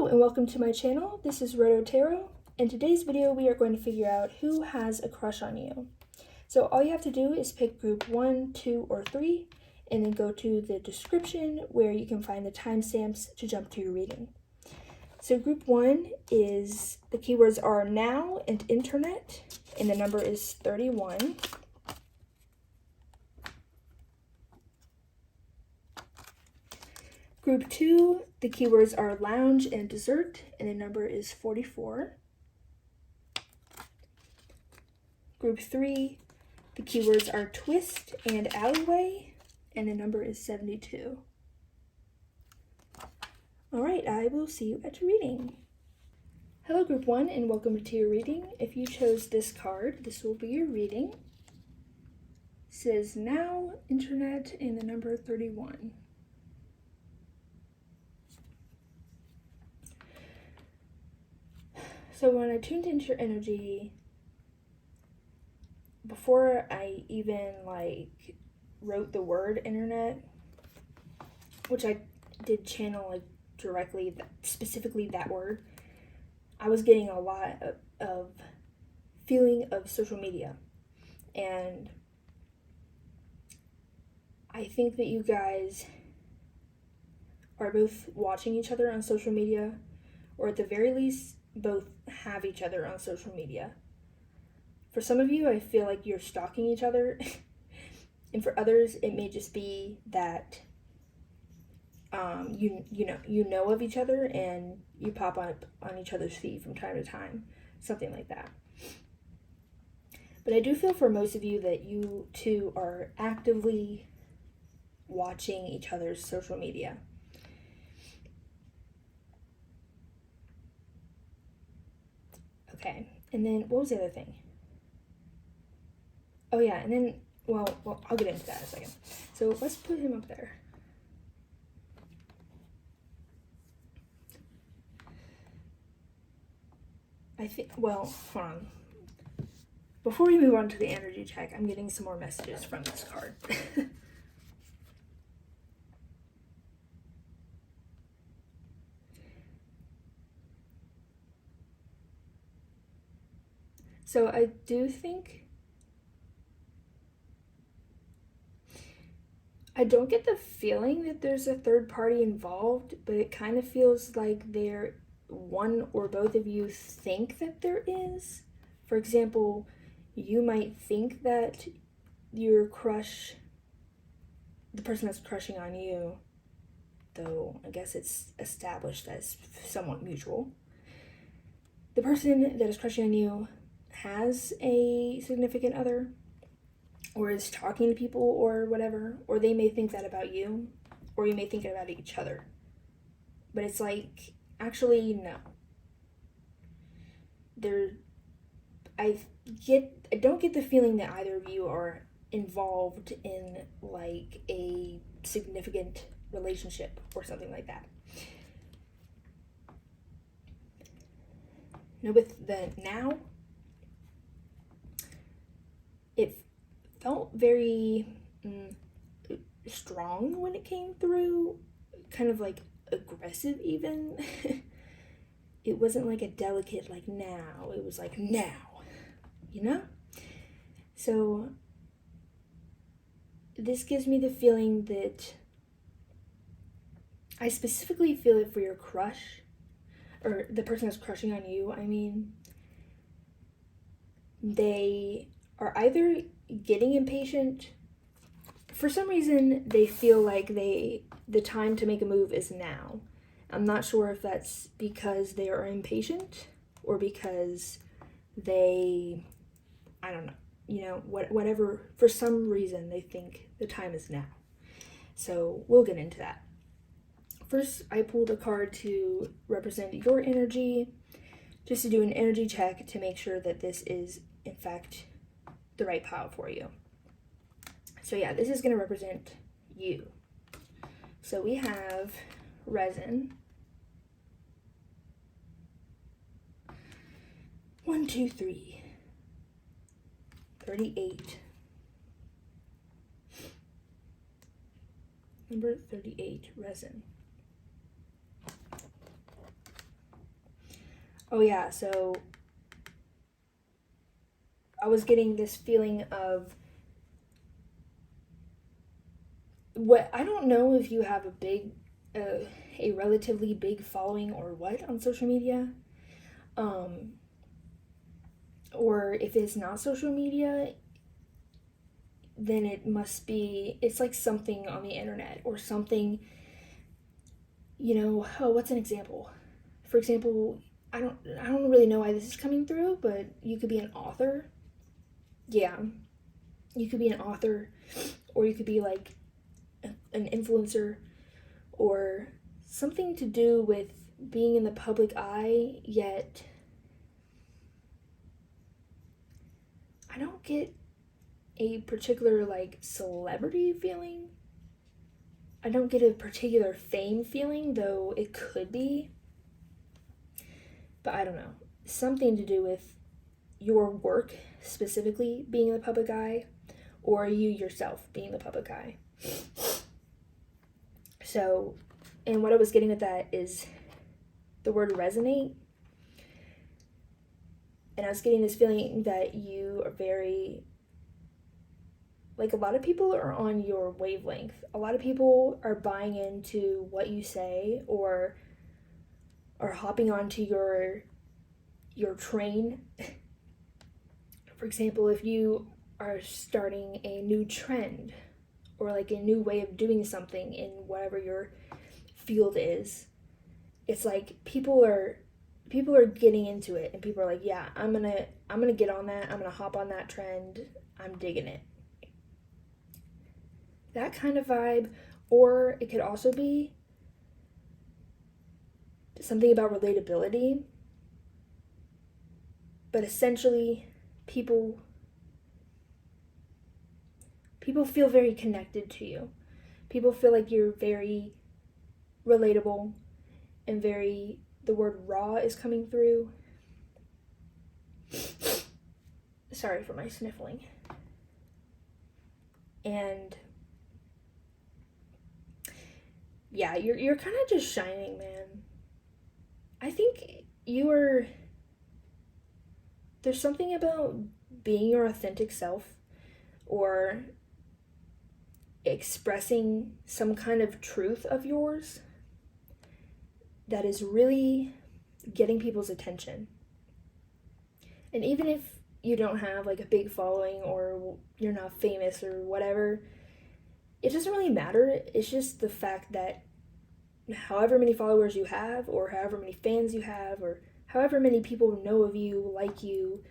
Hello and welcome to my channel. This is Rhodochrosite. In today's video we are going to figure out who has a crush on you. So all you have to do is pick group 1, 2, or 3 and then go to the description where you can find the timestamps to jump to your reading. So group 1 is, the keywords are now and internet, and the number is 31. Group 2, the keywords are lounge and dessert, and the number is 44. Group 3, the keywords are twist and alleyway, and the number is 72. All right, I will see you at your reading. Hello group 1 and welcome to your reading. If you chose this card, this will be your reading. It says now, internet, and the number 31. So when I tuned into your energy, before I even wrote the word internet, which I did channel directly, specifically that word, I was getting a lot of feeling of social media. And I think that you guys are both watching each other on social media, or at the very least, both have each other on social media. For some of you, I feel like you're stalking each other. And for others, it may just be that you know of each other and you pop up on each other's feed from time to time, something like that. But I do feel for most of you that you two are actively watching each other's social media. Okay, and then what was the other thing? Oh yeah, and then, well, I'll get into that in a second. So let's put him up there. I think, well, hold on. Before we move on to the energy check, I'm getting some more messages from this card. So I do think, I don't get the feeling that there's a third party involved, but it kind of feels like one or both of you think that there is. For example, you might think that your crush, the person that's crushing on you, though I guess it's established as somewhat mutual, the person that is crushing on you has a significant other, or is talking to people or whatever, or they may think that about you, or you may think it about each other. But it's like, actually, no. I don't get the feeling that either of you are involved in a significant relationship or something like that. Now with the now, it felt very strong when it came through, kind of aggressive even. It wasn't like a delicate now, it was now, you know? So this gives me the feeling that I specifically feel it for your crush, or the person that's crushing on you. I mean, they are either getting impatient. For some reason, they feel like the time to make a move is now. I'm not sure if that's because they are impatient or because they, I don't know, whatever, for some reason they think the time is now. So we'll get into that. First, I pulled a card to represent your energy, just to do an energy check to make sure that this is, in fact, the right pile for you. So yeah, this is going to represent you. So we have resin. 1, 2, 3. 38. Number 38, resin. Oh yeah, so I was getting this feeling of what, I don't know if you have a relatively big following or what on social media, um, or if it's not social media, then it's like something on the internet or something, oh, what's an example? For example, I don't really know why this is coming through, but you could be an author. Yeah, you could be an author, or you could be like an influencer, or something to do with being in the public eye, yet I don't get a particular like celebrity feeling. I don't get a particular fame feeling, though it could be. But I don't know. Something to do with your work specifically being in the public eye, or you yourself being in the public eye. So, and what I was getting with that is the word resonate. And I was getting this feeling that you are very, like, a lot of people are on your wavelength. A lot of people are buying into what you say, or are hopping onto your train. For example, if you are starting a new trend, or like a new way of doing something in whatever your field is, it's like people are getting into it, and people are like, yeah, I'm gonna get on that, I'm gonna hop on that trend, I'm digging it. That kind of vibe. Or it could also be something about relatability, but essentially people feel very connected to you. People feel like you're very relatable, and the word raw is coming through. Sorry for my sniffling. And yeah, you're kind of just shining, man. I think there's something about being your authentic self, or expressing some kind of truth of yours, that is really getting people's attention. And even if you don't have like a big following, or you're not famous or whatever, it doesn't really matter. It's just the fact that however many followers you have, or however many fans you have, or however many people know of you, like you,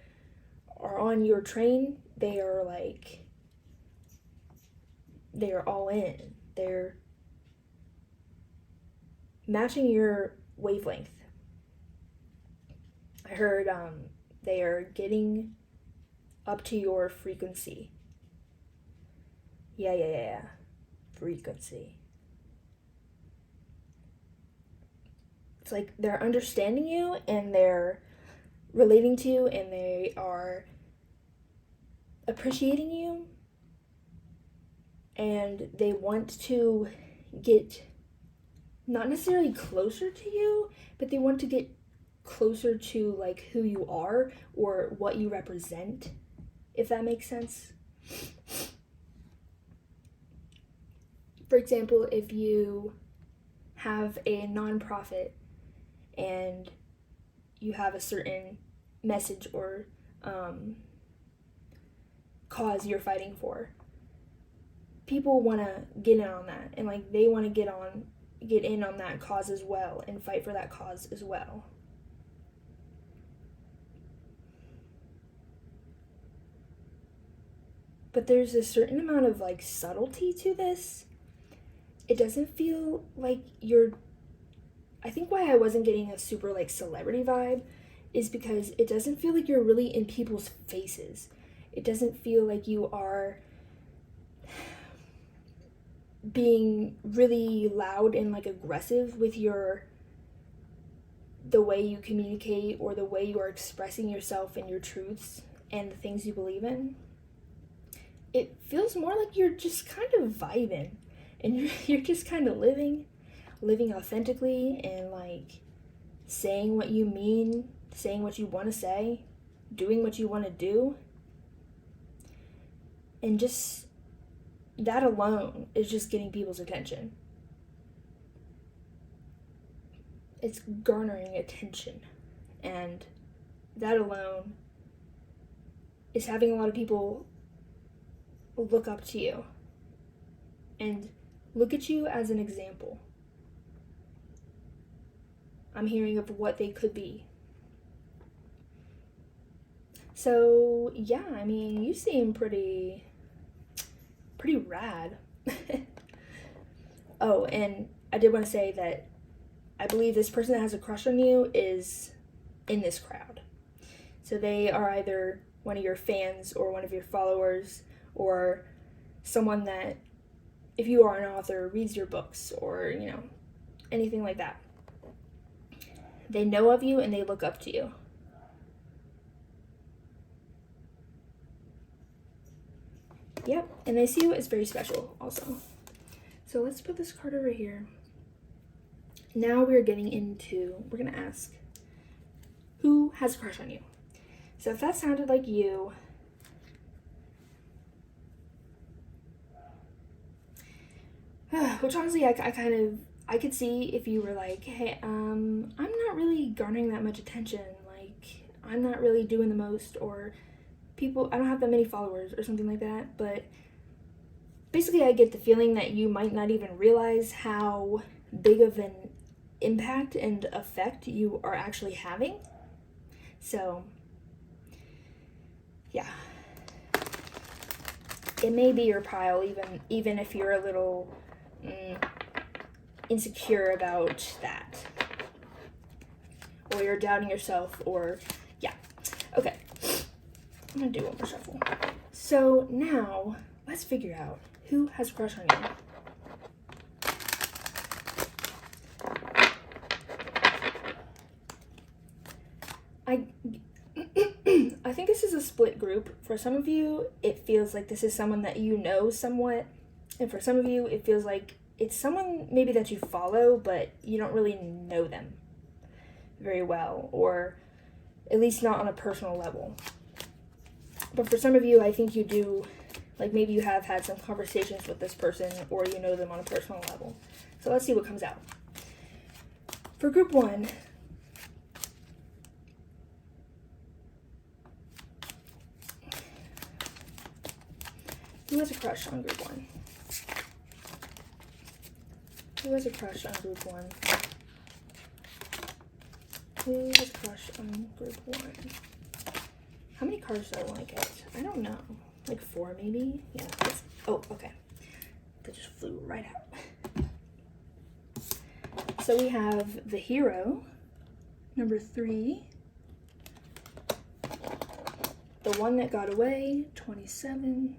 are on your train, they are all in. They're matching your wavelength. I heard they are getting up to your frequency. Yeah. Frequency. It's like they're understanding you, and they're relating to you, and they are appreciating you, and they want to get not necessarily closer to you, but they want to get closer to like who you are or what you represent, if that makes sense. For example, if you have a nonprofit and you have a certain message or cause you're fighting for, people want to get in on that, and like they want to get in on that cause as well, and fight for that cause as well. But there's a certain amount of like subtlety to this. It doesn't feel like I think why I wasn't getting a super like celebrity vibe is because it doesn't feel like you're really in people's faces. It doesn't feel like you are being really loud and like aggressive with the way you communicate, or the way you are expressing yourself and your truths and the things you believe in. It feels more like you're just kind of vibing, and you're just kind of living authentically, and like saying what you mean, saying what you want to say, doing what you want to do. And just that alone is just getting people's attention. It's garnering attention. And that alone is having a lot of people look up to you and look at you as an example. I'm hearing of what they could be. So, yeah, I mean, you seem pretty rad. Oh, and I did want to say that I believe this person that has a crush on you is in this crowd. So they are either one of your fans or one of your followers, or someone that, if you are an author, reads your books, or, anything like that. They know of you and they look up to you. Yep, and they see you as very special also. So let's put this card over here. Now we're going to ask, who has a crush on you? So if that sounded like you, which honestly I could see if you were like, hey, I'm not really garnering that much attention, like, I'm not really doing the most, or I don't have that many followers or something like that, but basically I get the feeling that you might not even realize how big of an impact and effect you are actually having. So, yeah. It may be your pile, even if you're a little insecure about that. Or you're doubting yourself, or, yeah. Okay. I'm gonna do one more shuffle. So now, let's figure out who has a crush on you. I think this is a split group. For some of you, it feels like this is someone that you know somewhat. And for some of you, it feels like it's someone maybe that you follow, but you don't really know them very well, or at least not on a personal level. But for some of you, I think you do, like maybe you have had some conversations with this person, or you know them on a personal level. So let's see what comes out. For group one, who has a crush on group one? Who has a crush on group one? Who has a crush on group one? How many cards do I want to get? I don't know. Like 4 maybe? Yeah. Oh, okay. That just flew right out. So we have the Hero, number 3. The One That Got Away, 27.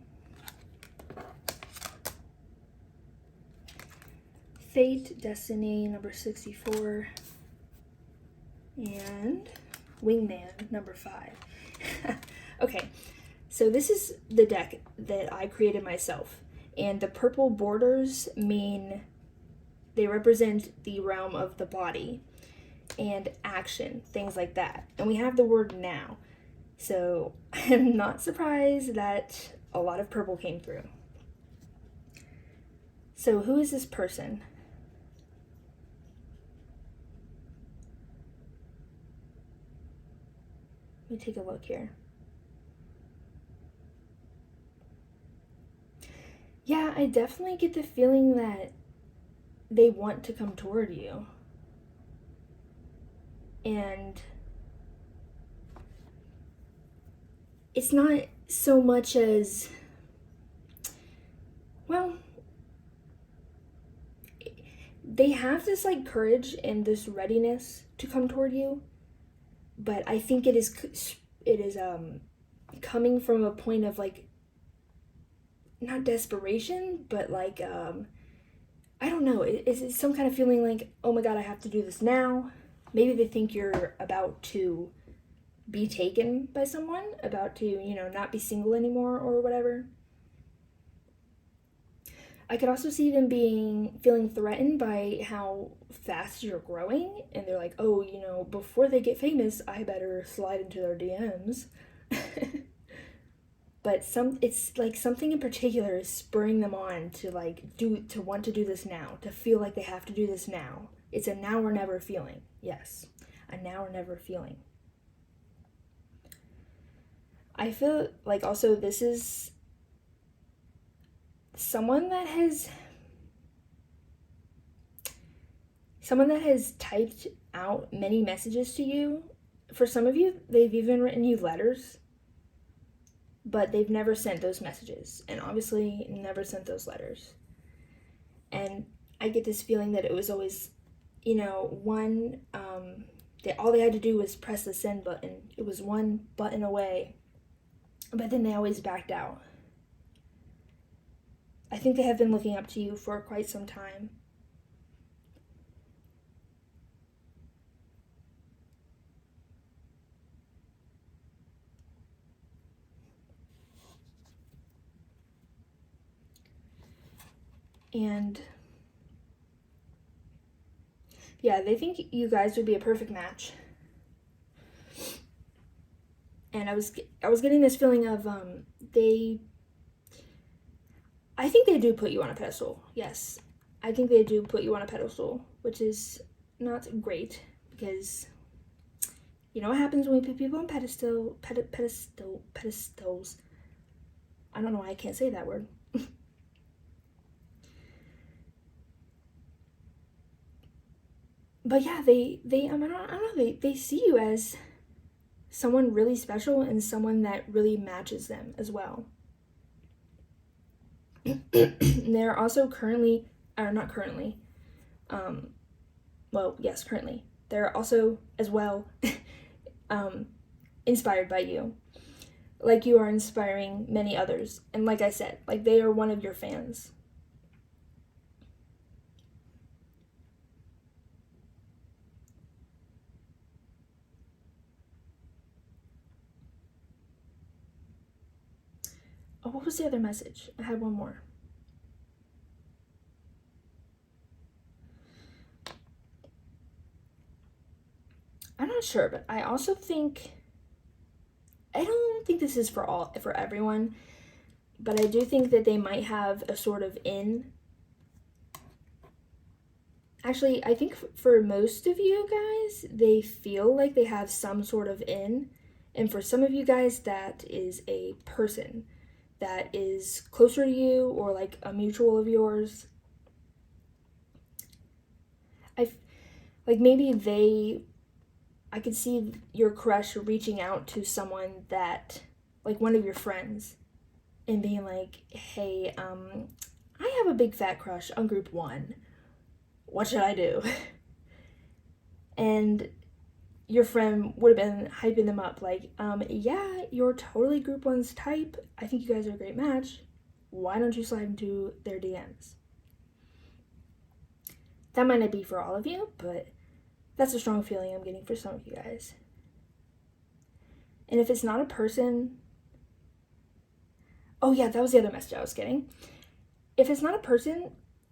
Fate, Destiny, number 64. And Wingman, number 5. Okay, so this is the deck that I created myself. And the purple borders they represent the realm of the body and action, things like that. And we have the word now. So I'm not surprised that a lot of purple came through. So who is this person? Let me take a look here. Yeah, I definitely get the feeling that they want to come toward you. And it's not so much as, well, they have this like courage and this readiness to come toward you, but I think it is coming from a point of like, not desperation, but like, I don't know, it's some kind of feeling like, oh my god, I have to do this now. Maybe they think you're about to be taken by someone, about to, not be single anymore or whatever. I could also see them feeling threatened by how fast you're growing, and they're like, oh, before they get famous, I better slide into their DMs. But it's like something in particular is spurring them on to want to do this now, to feel like they have to do this now. It's a now or never feeling. Yes, a now or never feeling. I feel like also this is someone that has typed out many messages to you. For some of you, they've even written you letters, but they've never sent those messages, and obviously never sent those letters. And I get this feeling that it was always, all they had to do was press the send button. It was one button away, but then they always backed out. I think they have been looking up to you for quite some time. And yeah, they think you guys would be a perfect match. And I was getting this feeling of I think they do put you on a pedestal. Yes, I think they do put you on a pedestal, which is not great, because you know what happens when we put people on pedestals. I don't know why I can't say that word. But yeah, I don't know, they see you as someone really special and someone that really matches them as well. They're also currently, they're also as well inspired by you, like you are inspiring many others. And like I said, like they are one of your fans. Oh, what was the other message? I had one more. I'm not sure, but I don't think this is for everyone, but I do think that they might have a sort of in. Actually, I think for most of you guys, they feel like they have some sort of in, and for some of you guys, that is a person that is closer to you or like a mutual of yours. I could see your crush reaching out to someone that, like one of your friends, and being like, hey, I have a big fat crush on group 1. What should I do? And your friend would have been hyping them up, like, yeah, you're totally group 1's type. I think you guys are a great match. Why don't you slide into their DMs? That might not be for all of you, but that's a strong feeling I'm getting for some of you guys. And if it's not a person... Oh yeah, that was the other message I was getting. If it's not a person,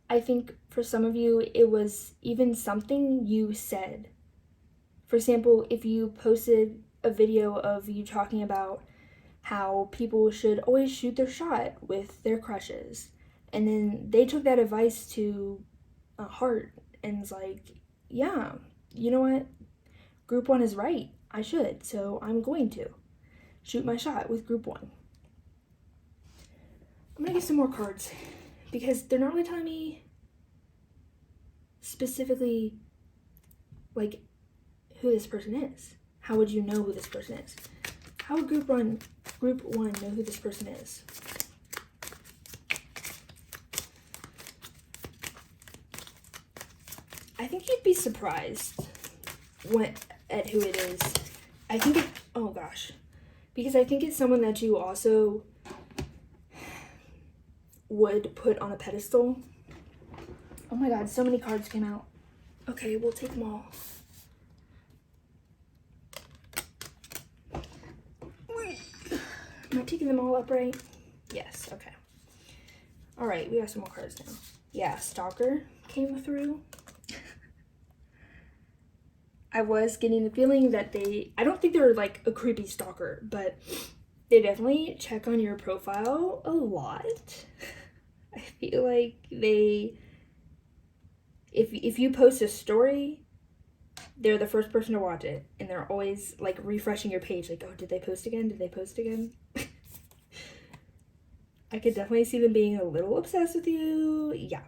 I think for some of you, it was even something you said. For example, if you posted a video of you talking about how people should always shoot their shot with their crushes, and then they took that advice to heart and was like, yeah, you know what? Group 1 is right. I should, so I'm going to shoot my shot with group 1. I'm gonna get some more cards because they're not really telling me specifically like who this person is. How would you know who this person is? How would group one know who this person is? I think you'd be surprised at who it is. Because I think it's someone that you also would put on a pedestal. Oh my god, so many cards came out. Okay, we'll take them all. Am I taking them all up right? Yes, okay. All right, we have some more cards now. Yeah, stalker came through. I was getting the feeling that I don't think they're like a creepy stalker, but they definitely check on your profile a lot. I feel like if you post a story, they're the first person to watch it, and they're always like refreshing your page, like, oh, did they post again? Did they post again? I could definitely see them being a little obsessed with you. Yeah.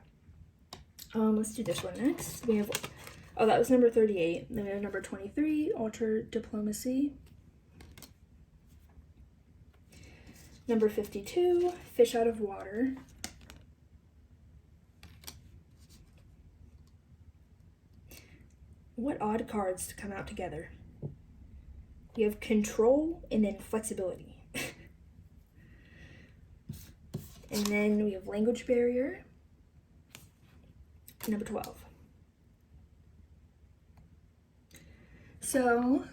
Let's do this one next. We have, oh, that was number 38. Then we have number 23, Alter Diplomacy. Number 52, Fish Out of Water. What odd cards to come out together. You have Control and then Flexibility. And then we have Language Barrier. Number 12. So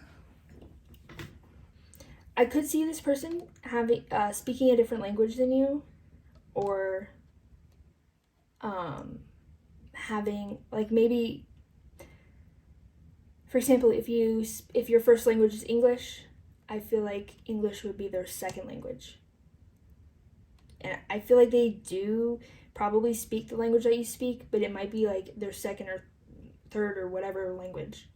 I could see this person having speaking a different language than you, or having, like, maybe, for example, if your first language is English, I feel like English would be their second language. And I feel like they do probably speak the language that you speak, but it might be like their second or third or whatever language.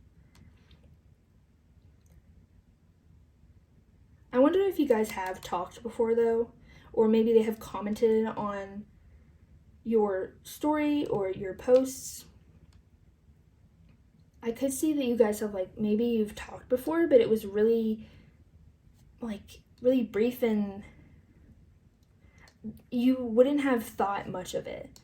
I wonder if you guys have talked before, though, or maybe they have commented on your story or your posts. I could see that you guys have, like, maybe you've talked before, but it was really, like, really brief, and you wouldn't have thought much of it.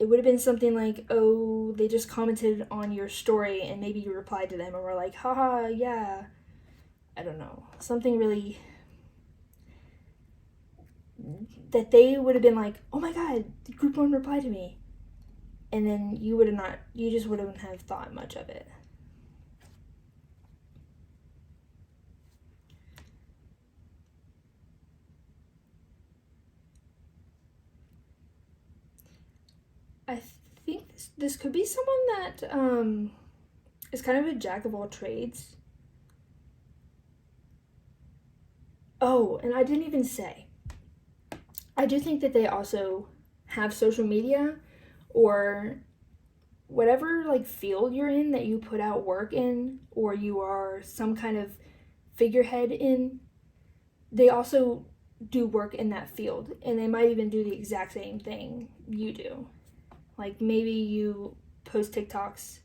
It would have been something like, oh, they just commented on your story, and maybe you replied to them and were like, haha, yeah. I don't know. Something really, that they would have been like, oh my god, group 1 replied to me. And then you just wouldn't have thought much of it. I think this could be someone that is kind of a jack of all trades. Oh, and I didn't even say, I do think that they also have social media, or whatever, like, field you're in that you put out work in, or you are some kind of figurehead in. They also do work in that field, and they might even do the exact same thing you do. Like, maybe you post TikToks,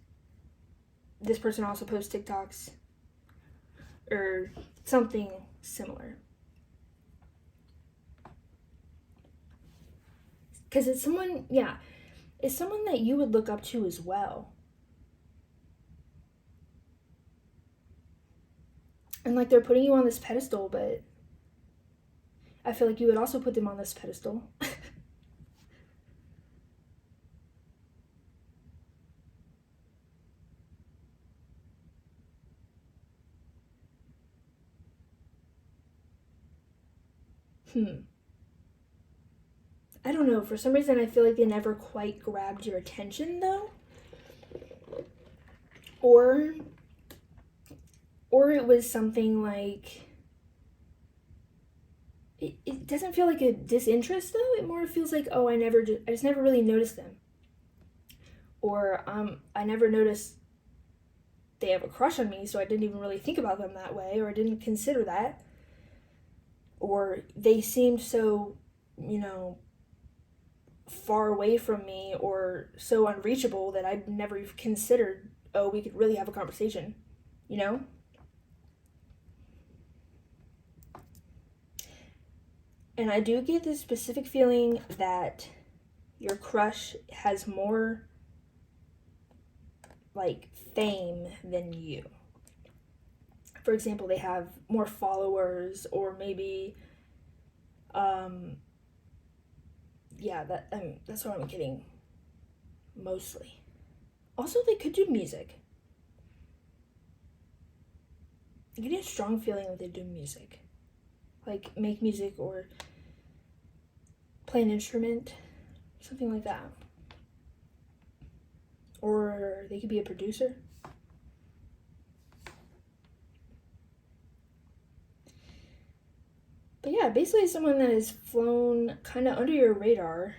this person also posts TikToks, or something similar. Because it's someone, yeah, it's someone that you would look up to as well. And, like, they're putting you on this pedestal, but I feel like you would also put them on this pedestal. I don't know. For some reason, I feel like they never quite grabbed your attention, though. Or it was something like, it doesn't feel like a disinterest, though. It more feels like, oh, I just never really noticed them. Or I never noticed they have a crush on me, so I didn't even really think about them that way, or I didn't consider that. Or they seemed so, far away from me, or so unreachable, that I'd never considered, oh, we could really have a conversation, And I do get this specific feeling that your crush has more, like, fame than you. For example, they have more followers, or maybe, that's what I'm getting, mostly. Also, they could do music. I'm getting a strong feeling that they do music. Like, make music, or play an instrument, something like that. Or they could be a producer. But yeah, basically someone that has flown kind of under your radar.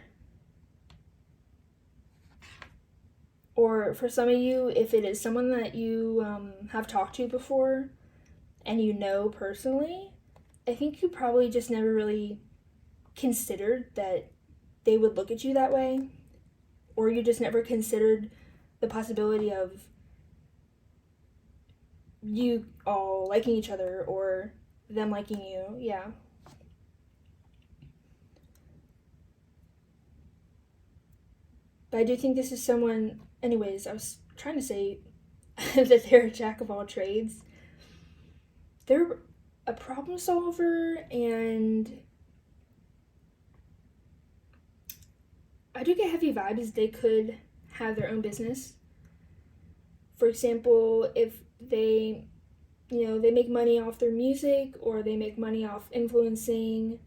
Or for some of you, if it is someone that you have talked to before and you know personally, I think you probably just never really considered that they would look at you that way. Or you just never considered the possibility of you all liking each other or them liking you. Yeah. But I do think this is someone, anyways, I was trying to say that they're a jack of all trades. They're a problem solver, and I do get heavy vibes they could have their own business. For example, if they, they make money off their music, or they make money off influencing,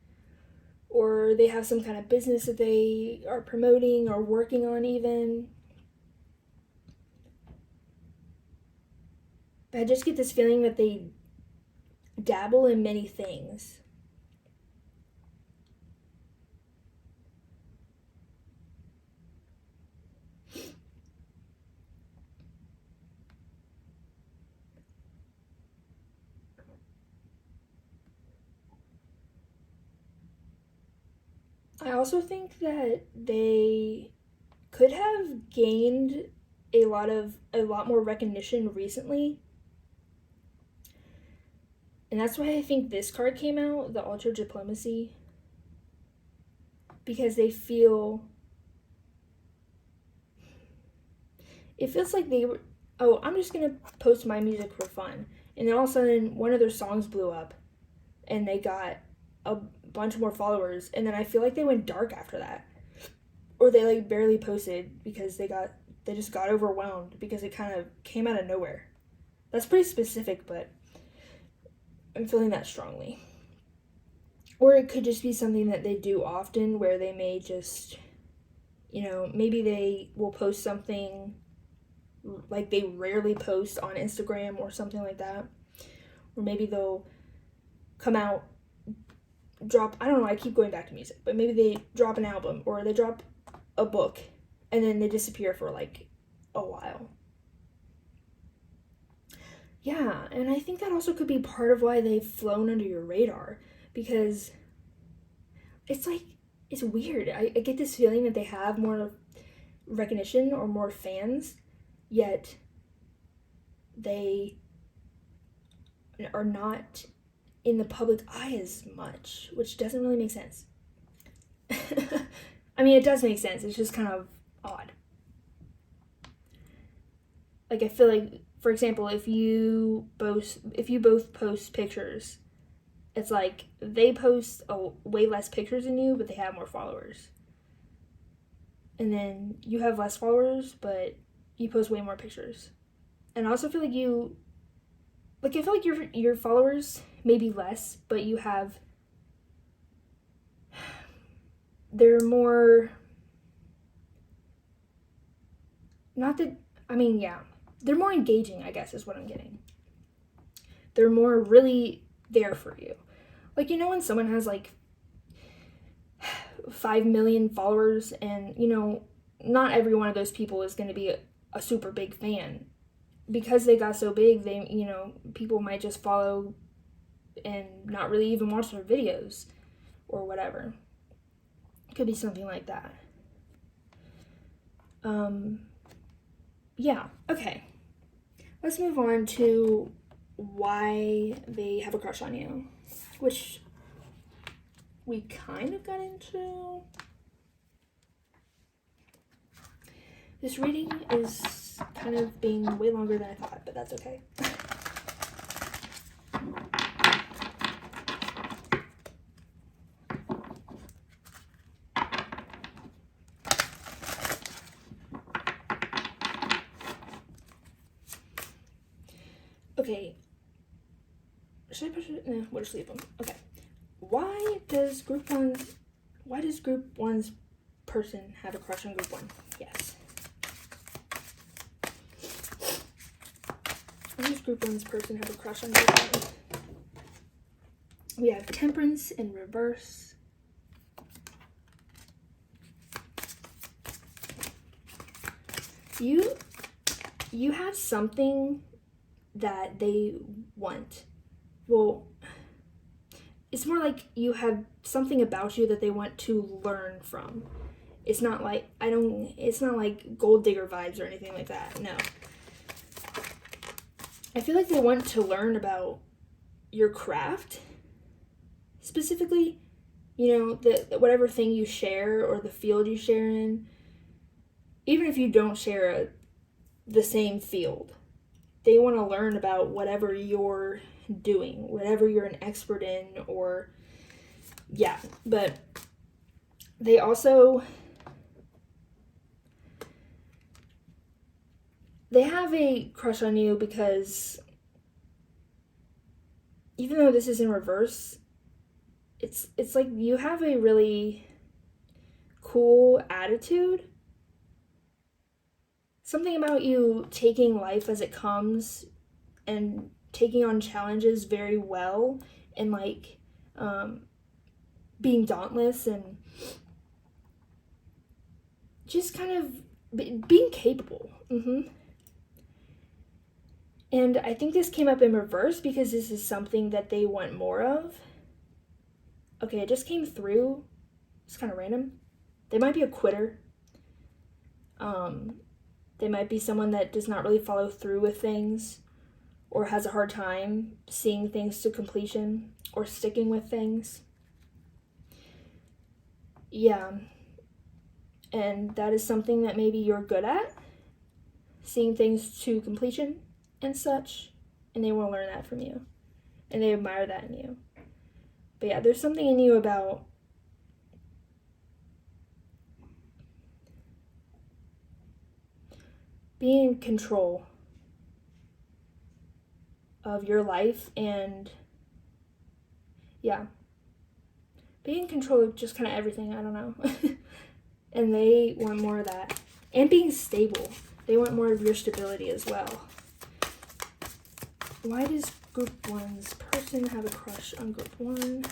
or they have some kind of business that they are promoting or working on even. But I just get this feeling that they dabble in many things. I also think that they could have gained a lot more recognition recently. And that's why I think this card came out, the Ultra Diplomacy. Because it feels like they were, oh, I'm just gonna post my music for fun. And then all of a sudden, one of their songs blew up. And they got a bunch more followers. And then I feel like they went dark after that. Or they like barely posted because they just got overwhelmed because it kind of came out of nowhere. That's pretty specific, but I'm feeling that strongly. Or it could just be something that they do often where they may just, maybe they will post something like they rarely post on Instagram or something like that. Or maybe they'll come out, drop, I don't know, I keep going back to music, but maybe they drop an album or they drop a book and then they disappear for like a while. Yeah, and I think that also could be part of why they've flown under your radar, because it's weird. I get this feeling that they have more recognition or more fans, yet they are not in the public eye as much, which doesn't really make sense. I mean, it does make sense. It's just kind of odd. Like, I feel like, for example, if you both post pictures, it's like they post way less pictures than you, but they have more followers. And then you have less followers, but you post way more pictures. And I also feel like I feel like your followers may be less, but you have, they're more, not that, I mean, yeah, they're more engaging, I guess, is what I'm getting. They're more really there for you. Like, when someone has like 5 million followers and, not every one of those people is going to be a super big fan. Because they got so big, they, people might just follow and not really even watch their videos or whatever. It could be something like that. Yeah, okay. Let's move on to why they have a crush on you, which we kind of got into. This reading is kind of being way longer than I thought, but that's okay. Okay. Should I push it? No, we'll just leave them. Okay. Why does group 1 Why does group 1's person have a crush on group 1? Yes. Why does group 1's person have a crush on group 1? We have Temperance in reverse. You have something that they want. Well, it's more like you have something about you that they want to learn from. It's not like it's not like gold digger vibes or anything like that. No. I feel like they want to learn about your craft. Specifically, you know, the whatever thing you share or the field you share in. Even if you don't share the same field, they want to learn about whatever you're doing, whatever you're an expert in, or yeah. But they also have a crush on you because even though this is in reverse, it's like you have a really cool attitude. Something about you taking life as it comes and taking on challenges very well, and like being dauntless and just kind of being capable. And I think this came up in reverse because this is something that they want more of. Okay, it just came through. It's kind of random. They might be a quitter. They might be someone that does not really follow through with things or has a hard time seeing things to completion or sticking with things. Yeah. And that is something that maybe you're good at, seeing things to completion and such, and they want to learn that from you, and they admire that in you. But yeah, there's something in you about being in control of your life and yeah, being in control of just kind of everything. I don't know. And they want more of that. And being stable. They want more of your stability as well. Why does group 1's person have a crush on group 1?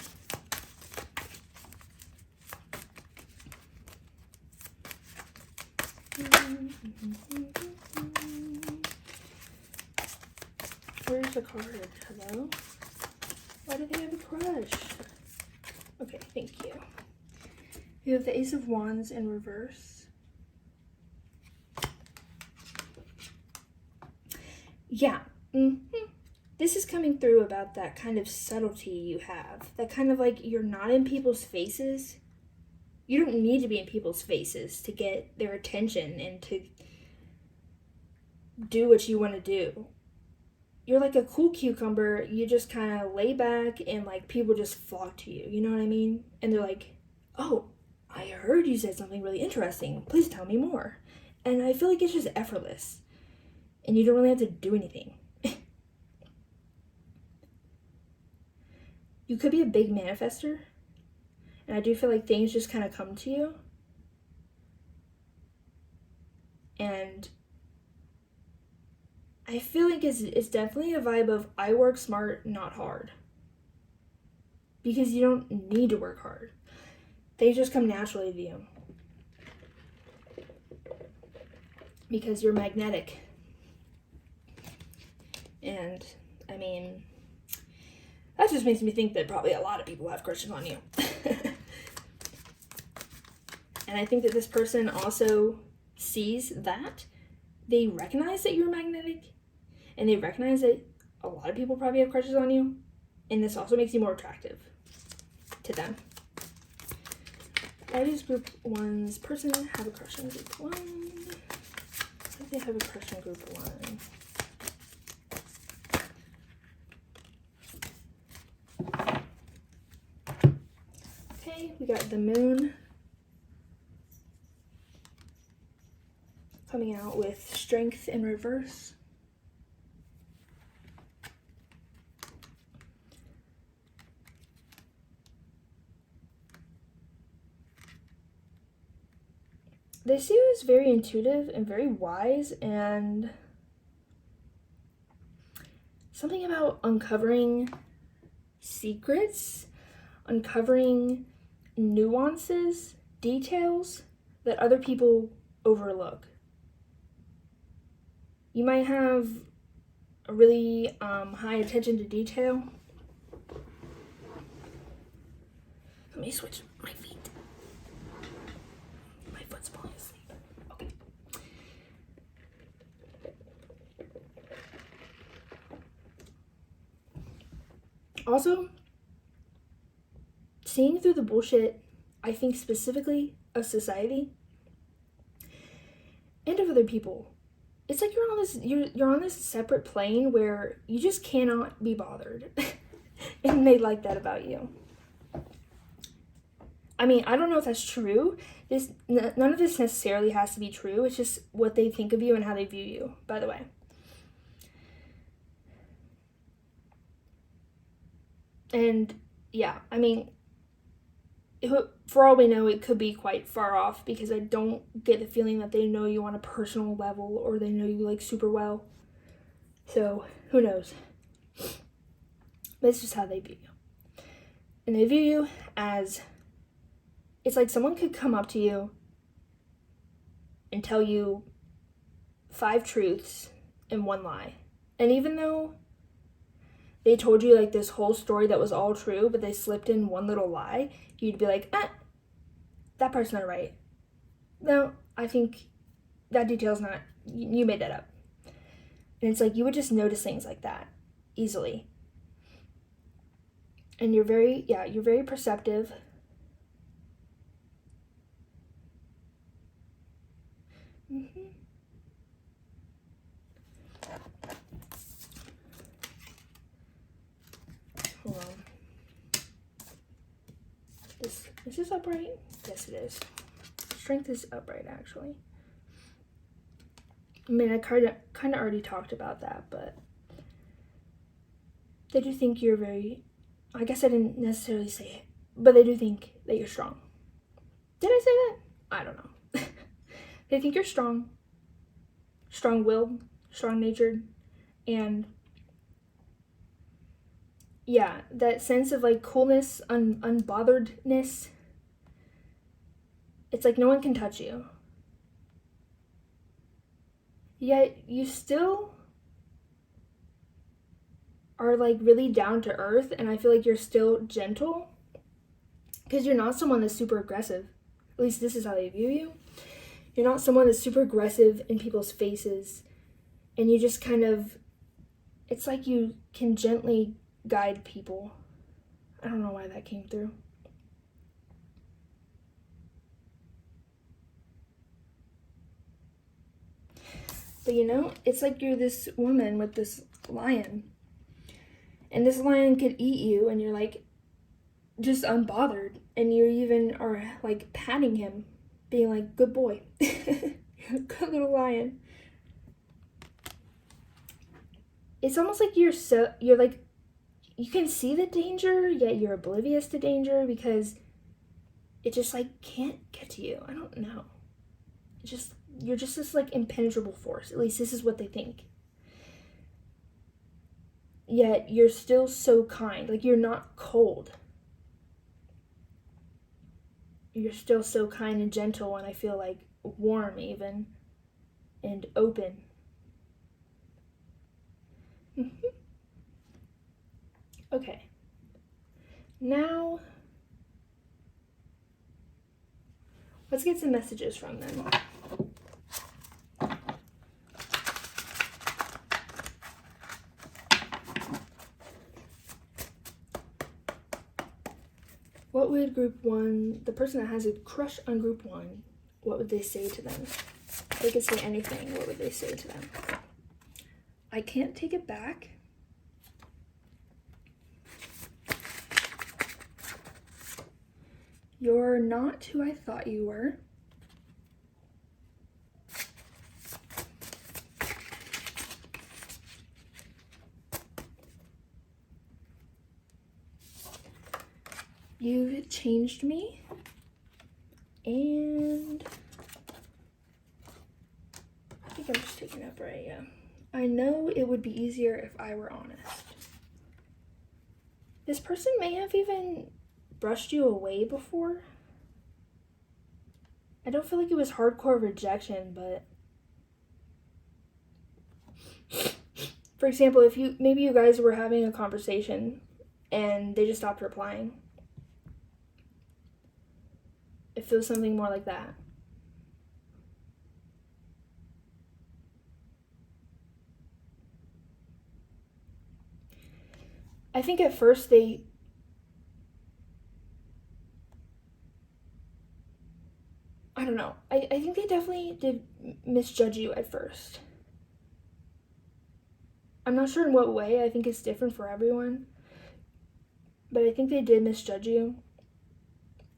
Where's the card? Hello? Why do they have a crush? Okay, thank you. You have the Ace of Wands in reverse. Yeah. This is coming through about that kind of subtlety you have. That kind of like you're not in people's faces. You don't need to be in people's faces to get their attention and to do what you want to do. You're like a cool cucumber. You just kind of lay back and like people just flock to you. You know what I mean? And they're like, oh, I heard you said something really interesting. Please tell me more. And I feel like it's just effortless. And you don't really have to do anything. You could be a big manifester. And I do feel like things just kind of come to you. And I feel like it's definitely a vibe of I work smart, not hard. Because you don't need to work hard. They just come naturally to you. Because you're magnetic. And, I mean, that just makes me think that probably a lot of people have crushes on you. And I think that this person also sees that. They recognize that you're magnetic. And they recognize that a lot of people probably have crushes on you. And this also makes you more attractive to them. Why does group 1's person have a crush on group 1? Why do they have a crush on group 1? Okay, we got the moon coming out with strength in reverse. They see you as very intuitive and very wise, and something about uncovering secrets, uncovering nuances, details that other people overlook. You might have a really high attention to detail. Let me switch my feet. My foot's falling asleep. Okay. Also, seeing through the bullshit, I think specifically of society and of other people. It's like you're on this separate plane where you just cannot be bothered. And they like that about you. I mean, I don't know if that's true. None of this necessarily has to be true. It's just what they think of you and how they view you, by the way. And yeah, I mean, for all we know, it could be quite far off, because I don't get the feeling that they know you on a personal level or they know you like super well. So who knows? That's just how they view you. And they view you as, it's like someone could come up to you and tell you 5 truths and 1 lie. And even though they told you like this whole story that was all true, but they slipped in 1 little lie, you'd be like, that part's not right. No, I think that detail's not, you made that up. And it's like, you would just notice things like that easily. And you're very perceptive. Hold on. Is this upright? Yes, it is. Strength is upright, actually. I mean, I kind of already talked about that, but they do think you're very, I guess I didn't necessarily say it, but they do think that you're strong. Did I say that? I don't know. They think you're strong, strong-willed, strong-natured, and yeah, that sense of like coolness, unbotheredness. It's like no one can touch you. Yet you still are like really down to earth, and I feel like you're still gentle, because you're not someone that's super aggressive. At least this is how they view you. You're not someone that's super aggressive in people's faces, and you just kind of, it's like you can gently guide people. I don't know why that came through. But you know, it's like you're this woman with this lion, and this lion could eat you, and you're like just unbothered, and you even are like patting him, being like, good boy. You're a good little lion. It's almost like you're like, you can see the danger, yet you're oblivious to danger, because it just like can't get to you. I don't know. You're just this like impenetrable force. At least this is what they think. Yet you're still so kind. Like, you're not cold. You're still so kind and gentle, and I feel like warm even, and open. Okay. Now, let's get some messages from them. What would group 1, the person that has a crush on group 1, what would they say to them? If they could say anything, what would they say to them? I can't take it back. You're not who I thought you were. You've changed me. And I'm just taking up right, yeah. I know it would be easier if I were honest. This person may have even brushed you away before. I don't feel like it was hardcore rejection, but for example, if maybe you guys were having a conversation and they just stopped replying. It feels something more like that. I think at first I don't know. I think they definitely did misjudge you at first. I'm not sure in what way. I think it's different for everyone. But I think they did misjudge you.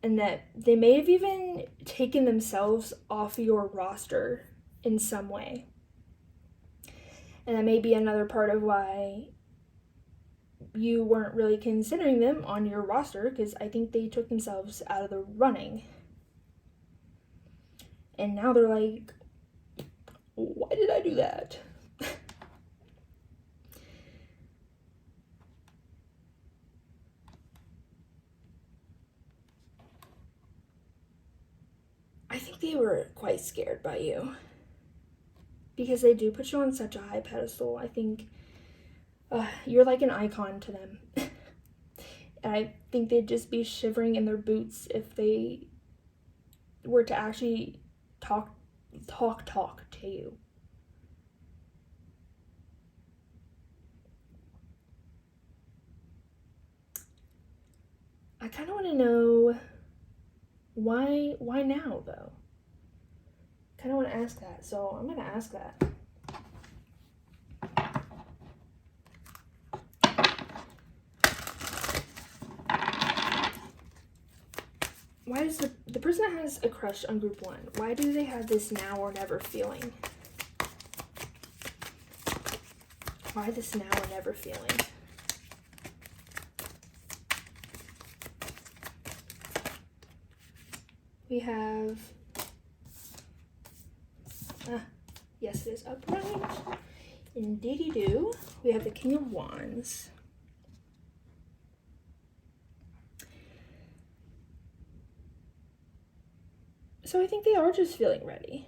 And that they may have even taken themselves off your roster in some way. And that may be another part of why you weren't really considering them on your roster, because I think they took themselves out of the running. And now they're like, why did I do that? I think they were quite scared by you. Because they do put you on such a high pedestal. I think you're like an icon to them. And I think they'd just be shivering in their boots if they were to actually talk to you. I kind of want to know why now, though? Kind of want to ask that, so I'm going to ask that. Why does the person that has a crush on group 1, why do they have this now or never feeling? Why this now or never feeling? We have, yes, it is upright. Indeedy do. We have the King of Wands. So I think they are just feeling ready.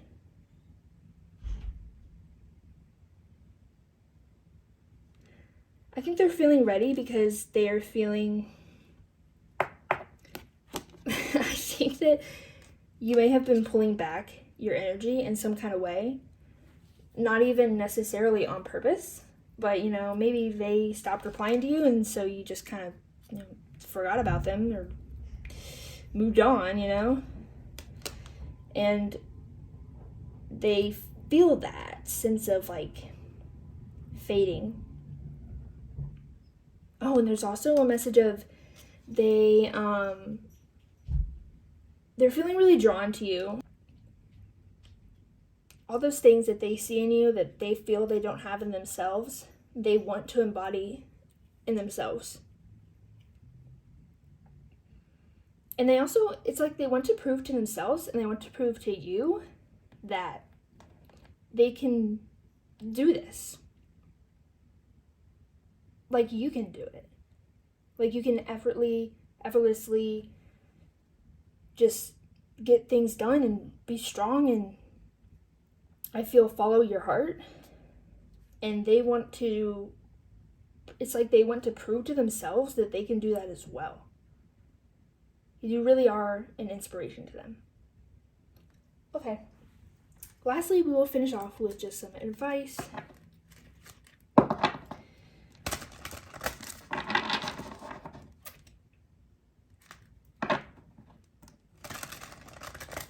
I think they're feeling ready because they are feeling, I think that you may have been pulling back your energy in some kind of way, not even necessarily on purpose, but maybe they stopped replying to you and so you just kind of forgot about them or moved on, and they feel that sense of like fading. Oh, and there's also a message of they're feeling really drawn to you. All those things that they see in you that they feel they don't have in themselves, they want to embody in themselves. And they also, it's like they want to prove to themselves and they want to prove to you that they can do this. Like you can do it. Like you can effortlessly just get things done and be strong, and I feel follow your heart. And they want to, it's like they want to prove to themselves that they can do that as well. You really are an inspiration to them. Okay. Lastly, we will finish off with just some advice.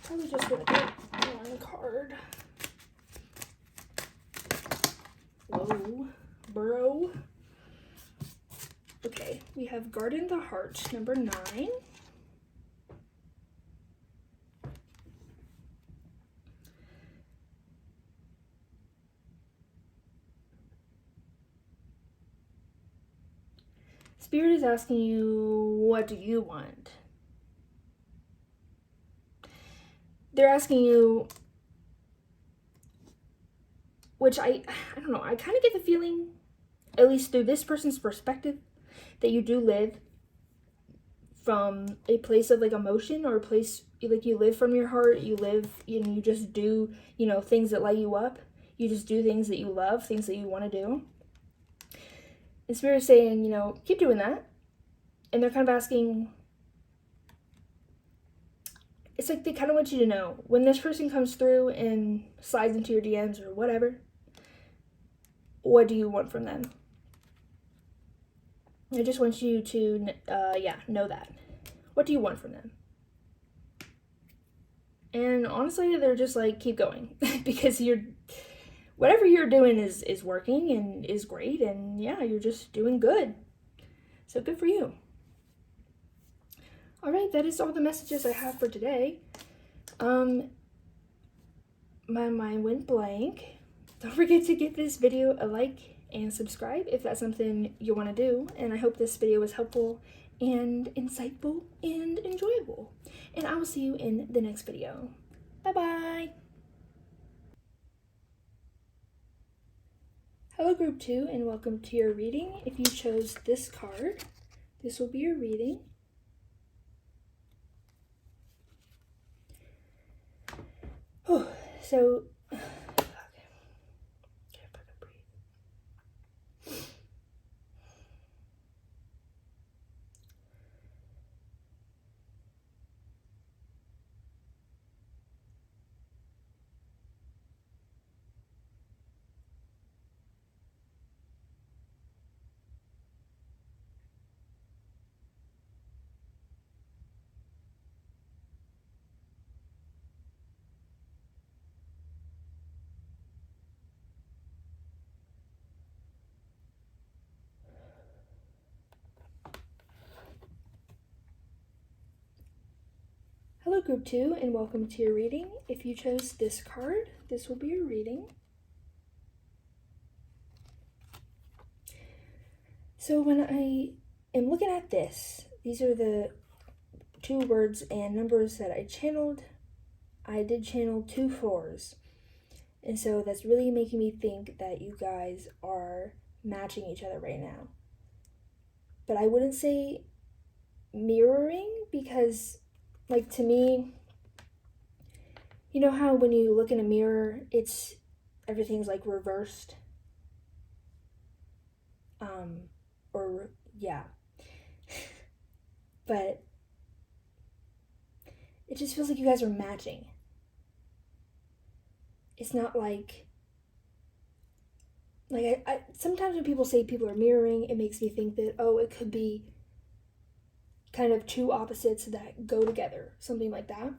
Probably just gonna get one card. Whoa, bro. Okay, we have Garden the Heart, number 9. Spirit is asking you, what do you want? They're asking you, which I don't know, I kind of get the feeling, at least through this person's perspective, that you do live from a place of like emotion, or a place like you live from your heart. You live, you just do, things that light you up. You just do things that you love, things that you want to do. And Spirit is saying, keep doing that. And they're kind of asking, it's like they kind of want you to know, when this person comes through and slides into your DMs or whatever, what do you want from them? I just want you to, know that. What do you want from them? And honestly, they're just like, keep going. Because whatever you're doing is working and is great. And yeah, you're just doing good. So good for you. All right, that is all the messages I have for today. My mind went blank. Don't forget to give this video a like and subscribe if that's something you want to do. And I hope this video was helpful and insightful and enjoyable. And I will see you in the next video. Bye-bye. Hello, Group 2, and welcome to your reading. If you chose this card, this will be your reading. Oh, so, okay. Hello, Group 2, and welcome to your reading. If you chose this card, this will be your reading. So when I am looking at this, these are the 2 words and numbers that I channeled. I did channel 2 4s. And so that's really making me think that you guys are matching each other right now. But I wouldn't say mirroring, because, like, to me, you know how when you look in a mirror, everything's like reversed? Yeah. But it just feels like you guys are matching. It's not like I sometimes when people say people are mirroring, it makes me think that, oh, it could be kind of 2 opposites that go together, something like that.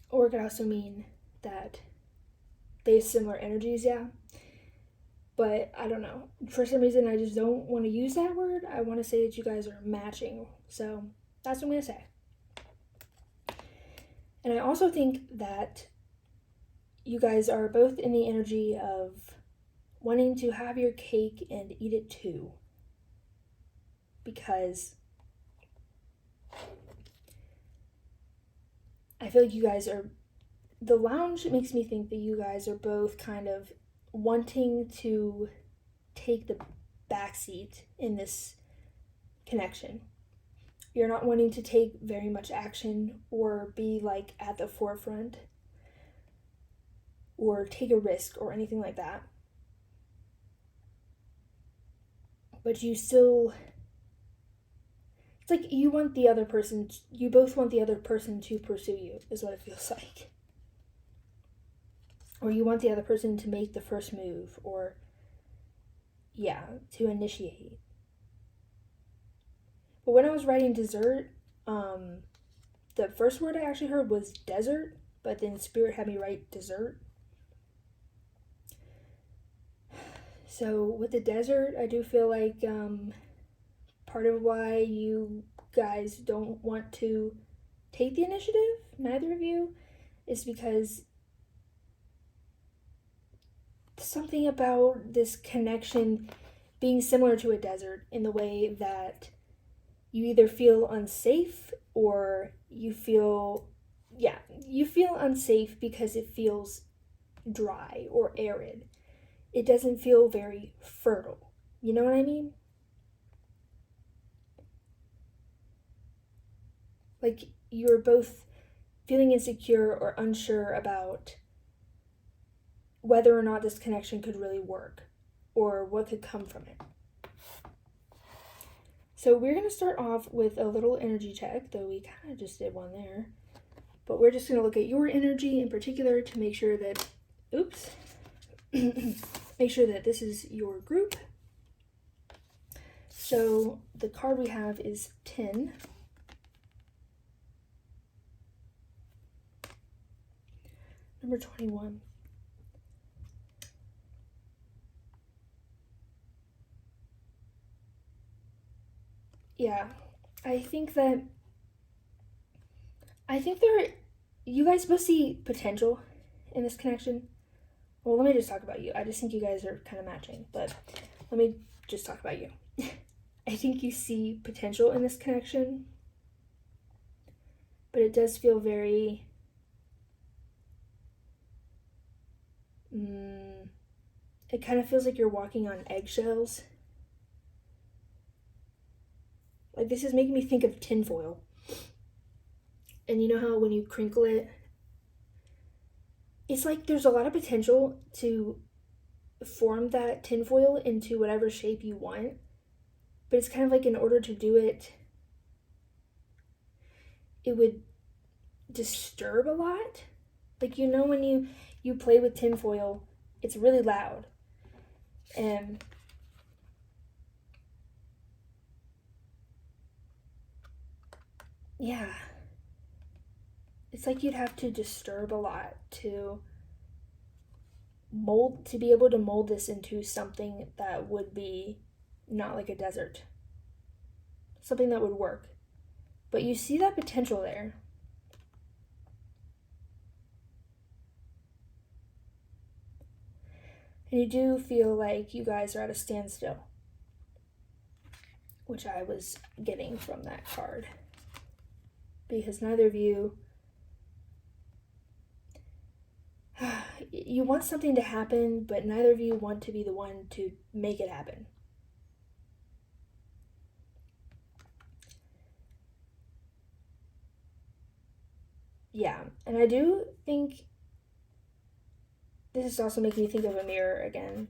Or it could also mean that they have similar energies, yeah. But I don't know. For some reason, I just don't want to use that word. I want to say that you guys are matching. So that's what I'm going to say. And I also think that you guys are both in the energy of wanting to have your cake and eat it too. Because I feel like you guys are, the lounge makes me think that you guys are both kind of wanting to take the backseat in this connection. You're not wanting to take very much action or be like at the forefront or take a risk or anything like that. But you still, it's like you want the other person, you both want the other person to pursue you, is what it feels like. Or you want the other person to make the first move, or, yeah, to initiate. But when I was writing dessert, the first word I actually heard was desert, but then Spirit had me write dessert. So with the desert, I do feel like part of why you guys don't want to take the initiative, neither of you, is because something about this connection being similar to a desert in the way that you either feel unsafe or you feel unsafe because it feels dry or arid. It doesn't feel very fertile. You know what I mean? Like you're both feeling insecure or unsure about whether or not this connection could really work or what could come from it. So we're going to start off with a little energy check, though we kind of just did one there. But we're just going to look at your energy in particular to make sure that, make sure that this is your group. So the card we have is 10. Number 21. Yeah, I think you guys both see potential in this connection. Well, let me just talk about you. I just think you guys are kind of matching, but let me just talk about you. I think you see potential in this connection, but it does feel very it kind of feels like you're walking on eggshells. Like, this is making me think of tinfoil. And you know how when you crinkle it, it's like there's a lot of potential to form that tinfoil into whatever shape you want. But it's kind of like in order to do it, it would disturb a lot. Like, you know, when you play with tinfoil, it's really loud. And yeah, it's like you'd have to disturb a lot to be able to mold this into something that would be not like a desert. Something that would work. But you see that potential there. And you do feel like you guys are at a standstill, which I was getting from that card. Because neither of you, you want something to happen, but neither of you want to be the one to make it happen. Yeah, and I do think this is also making me think of a mirror again.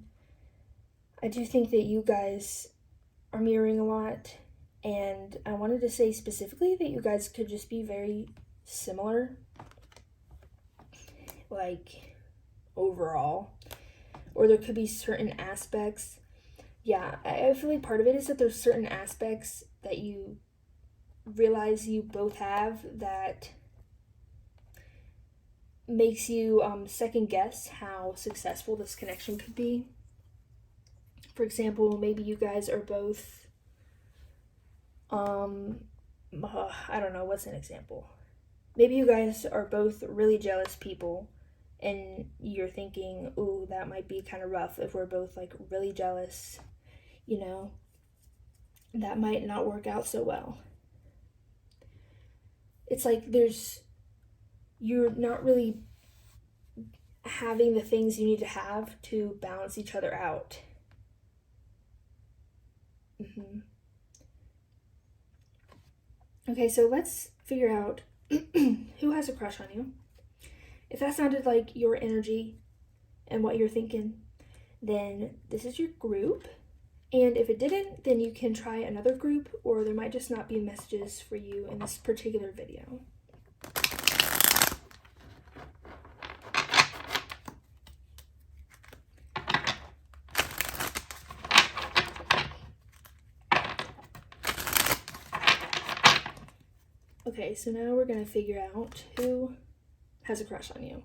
I do think that you guys are mirroring a lot, and I wanted to say specifically that you guys could just be very similar, like overall, or there could be certain aspects. Yeah, I feel like part of it is that there's certain aspects that you realize you both have that makes you second guess how successful this connection could be. For example, maybe you guys are both I don't know, what's an example? Maybe you guys are both really jealous people and you're thinking, ooh, that might be kind of rough if we're both like really jealous, you know, that might not work out so well. It's like you're not really having the things you need to have to balance each other out. Okay, so let's figure out who has a crush on you. If that sounded like your energy and what you're thinking, then this is your group. And if it didn't, then you can try another group, or there might just not be messages for you in this particular video. Okay, so now we're going to figure out who has a crush on you.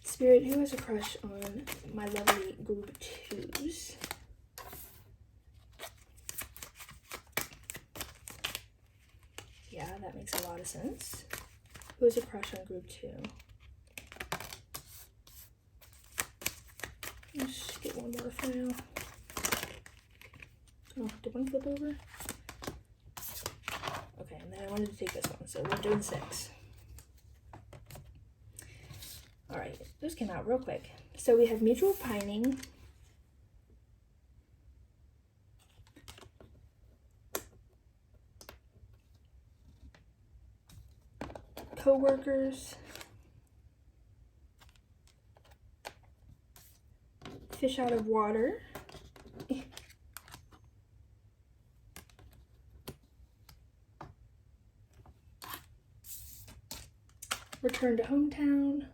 Spirit, who has a crush on my lovely group 2s? Yeah, that makes a lot of sense. Who has a crush on group 2? Let's get one more for now. Oh, did one flip over? Okay, and then I wanted to take this one, so we're doing 6. All right, those came out real quick. So we have mutual pining. Co-workers. Fish out of water. Return to hometown.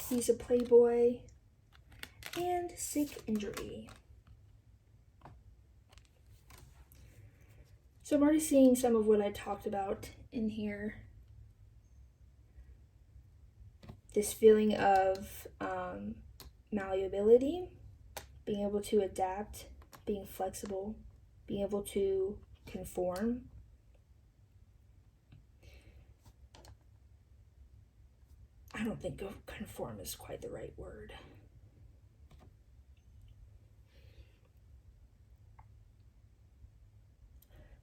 He's a playboy. And sick injury. So I'm already seeing some of what I talked about in here. This feeling of malleability, being able to adapt, being flexible, being able to conform. I don't think conform is quite the right word.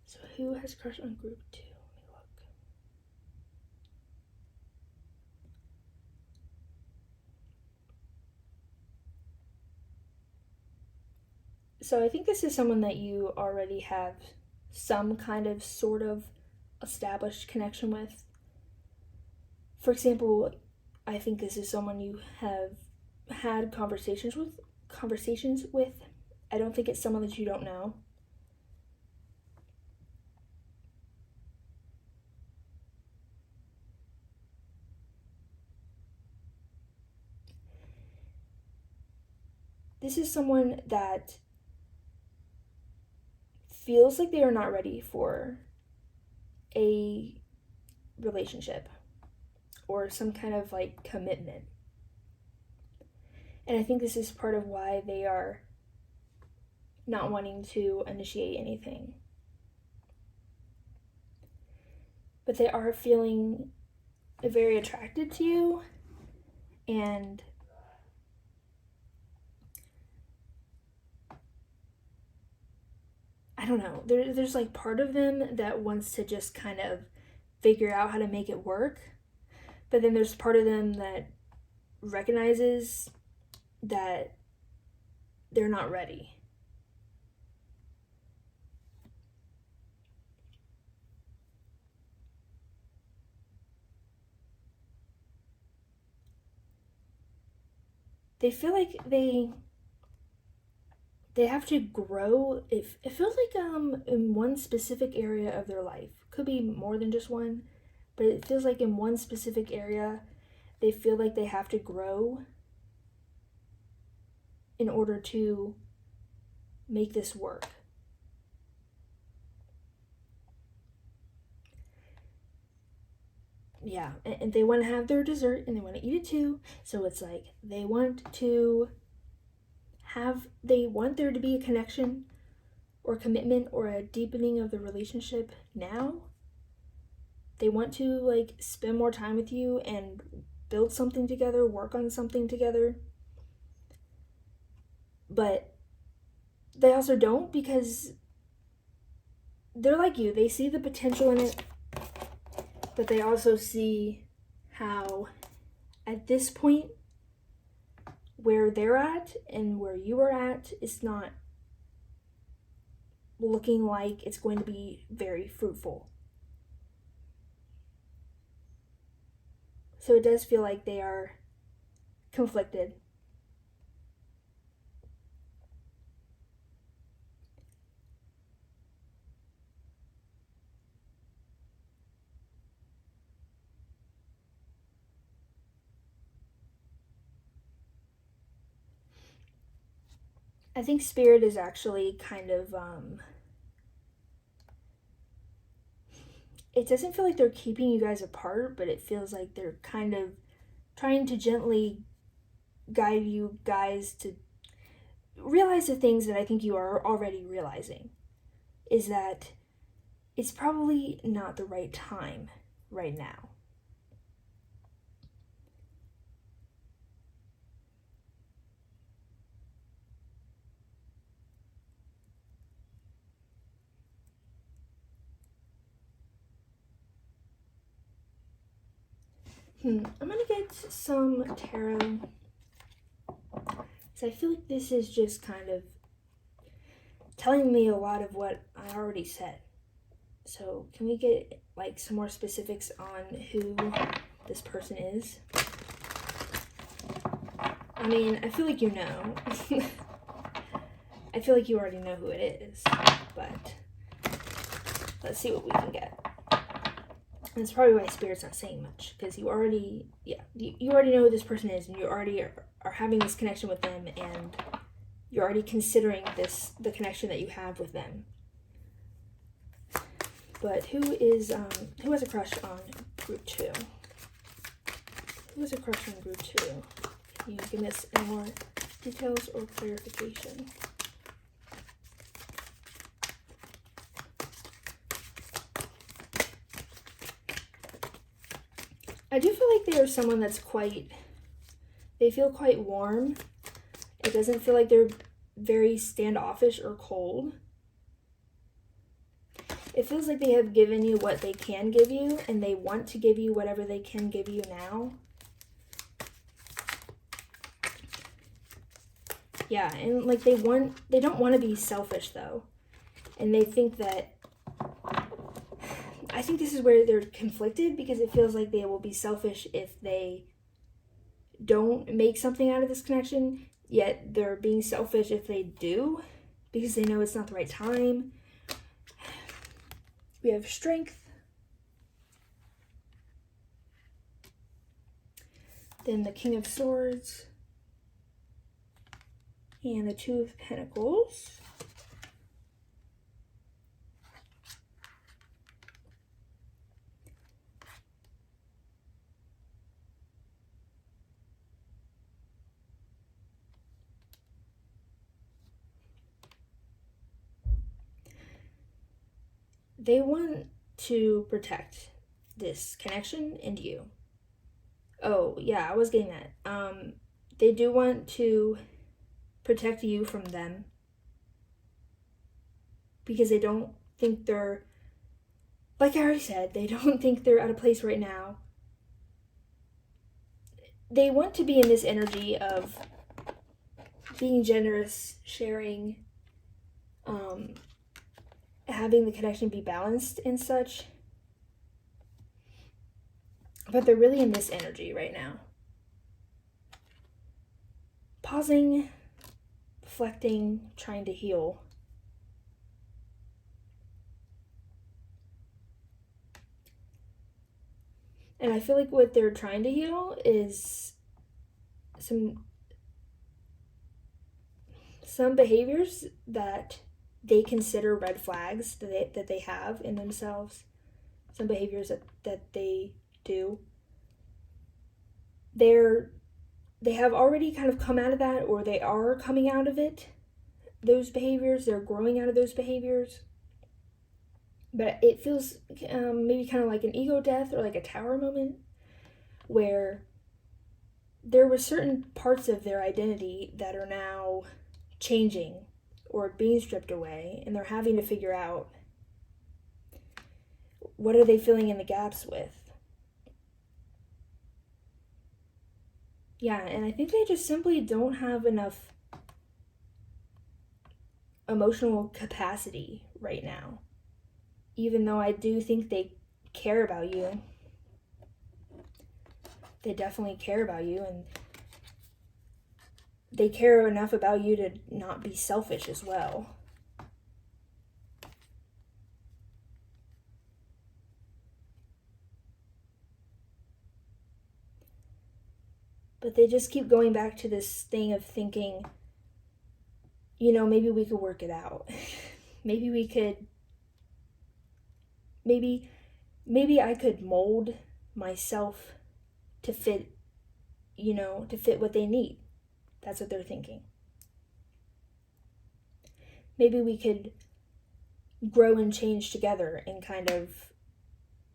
So who has crush on group 2? Let me look. So I think this is someone that you already have some kind of sort of established connection with. For example, I think this is someone you have had conversations with. I don't think it's someone that you don't know. This is someone that feels like they are not ready for a relationship or some kind of like commitment. And I think this is part of why they are not wanting to initiate anything. But they are feeling very attracted to you, and I don't know, there's like part of them that wants to just kind of figure out how to make it work, but then there's part of them that recognizes that they're not ready. They feel like they have to grow. It feels like in one specific area of their life. Could be more than just one, but it feels like in one specific area they feel like they have to grow in order to make this work. Yeah, and they want to have their dessert and they want to eat it too. So it's like they want there to be a connection or commitment or a deepening of the relationship now. They want to like spend more time with you and build something together, work on something together. But they also don't, because they're like you. They see the potential in it, but they also see how at this point where they're at and where you are at, it's not looking like it's going to be very fruitful. So it does feel like they are conflicted. I think Spirit is actually kind of, it doesn't feel like they're keeping you guys apart, but it feels like they're kind of trying to gently guide you guys to realize the things that I think you are already realizing. Is that it's probably not the right time right now. I'm gonna get some tarot. So I feel like this is just kind of telling me a lot of what I already said. So can we get like some more specifics on who this person is? I mean, I feel like you know. I feel like you already know who it is, but let's see what we can get. And that's probably why Spirit's not saying much, because you already know who this person is, and you already are having this connection with them, and you're already considering the connection that you have with them. But who has a crush on group 2? Who has a crush on group 2? Can you give us any more details or clarification? I do feel like they are someone that's they feel quite warm. It doesn't feel like they're very standoffish or cold. It feels like they have given you what they can give you, and they want to give you whatever they can give you now. Yeah, and like they don't want to be selfish though. And they think that, I think this is where they're conflicted, because it feels like they will be selfish if they don't make something out of this connection, yet they're being selfish if they do, because they know it's not the right time. We have strength. Then the King of Swords. And the Two of Pentacles. They want to protect this connection and you. Oh, yeah, I was getting that. They do want to protect you from them, because they don't think they're, like I already said, they don't think they're at a place right now. They want to be in this energy of being generous, sharing, having the connection be balanced and such. But they're really in this energy right now. Pausing, reflecting, trying to heal. And I feel like what they're trying to heal is some behaviors that they consider red flags that they have in themselves. Some behaviors that they do. They have already kind of come out of that, or they are coming out of it. Those behaviors, they're growing out of those behaviors. But it feels maybe kind of like an ego death, or like a tower moment, where there were certain parts of their identity that are now changing or being stripped away, and they're having to figure out, what are they filling in the gaps with? Yeah, and I think they just simply don't have enough emotional capacity right now. Even though I do think they care about you. They definitely care about you, and they care enough about you to not be selfish as well. But they just keep going back to this thing of thinking, maybe we could work it out. Maybe we could, maybe I could mold myself to fit, to fit what they need. That's what they're thinking. Maybe we could grow and change together and kind of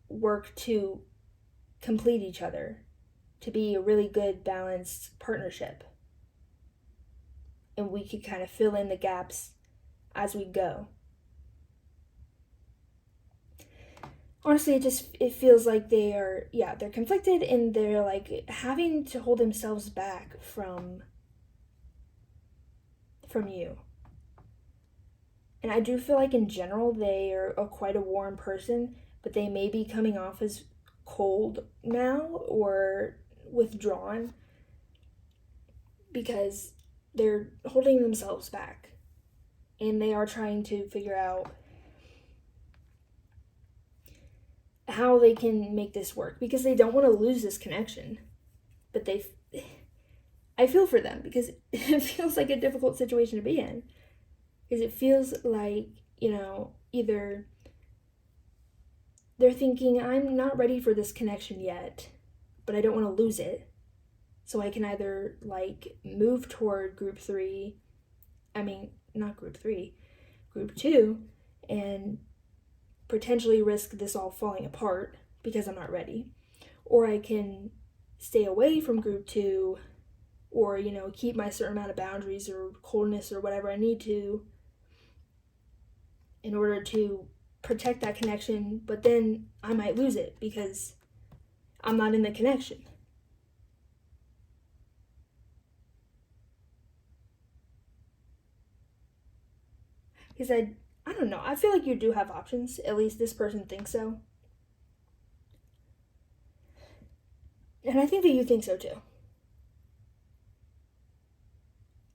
work to complete each other, to be a really good, balanced partnership. And we could kind of fill in the gaps as we go. honestly, it feels like they're conflicted, and they're like having to hold themselves back from you. And I do feel like in general they are quite a warm person, but they may be coming off as cold now or withdrawn because they're holding themselves back, and they are trying to figure out how they can make this work because they don't want to lose this connection. But I feel for them because it feels like a difficult situation to be in. Because it feels like, either they're thinking, I'm not ready for this connection yet, but I don't want to lose it. So I can either, move toward group 2, and potentially risk this all falling apart because I'm not ready. Or I can stay away from group 2, or, keep my certain amount of boundaries or coldness or whatever I need to in order to protect that connection, but then I might lose it because I'm not in the connection. Because I don't know, I feel like you do have options, at least this person thinks so. And I think that you think so too.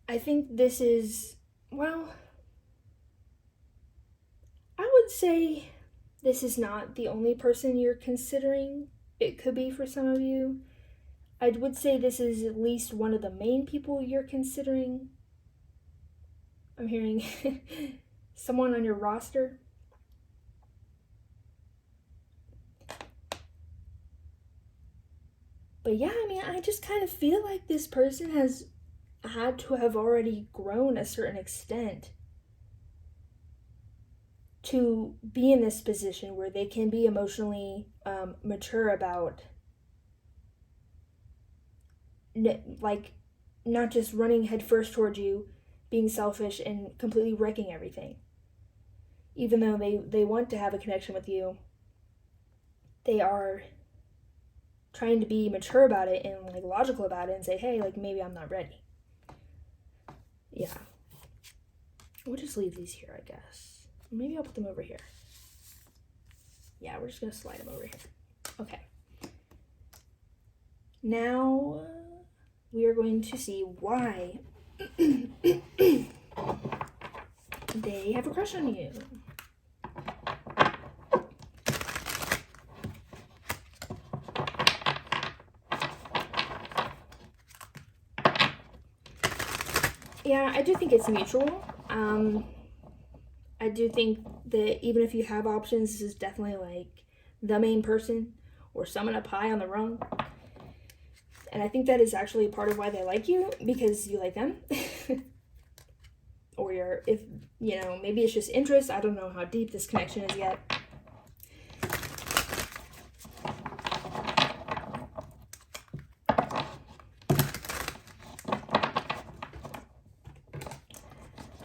I think this is, well, I would say this is not the only person you're considering. It could be for some of you. I would say this is at least one of the main people you're considering. I'm hearing someone on your roster. But yeah, I just kind of feel like this person has had to have already grown a certain extent to be in this position where they can be emotionally mature about not just running headfirst towards you, being selfish and completely wrecking everything. Even though they want to have a connection with you, they are trying to be mature about it and logical about it and say, hey, maybe I'm not ready. Yeah. We'll just leave these here, I guess. Maybe I'll put them over here. Yeah, we're just going to slide them over here. Okay. Now, we are going to see why they have a crush on you. Yeah, I do think it's mutual. I do think that even if you have options, this is definitely the main person or someone up high on the rung. And I think that is actually part of why they like you, because you like them. Or maybe it's just interest. I don't know how deep this connection is yet.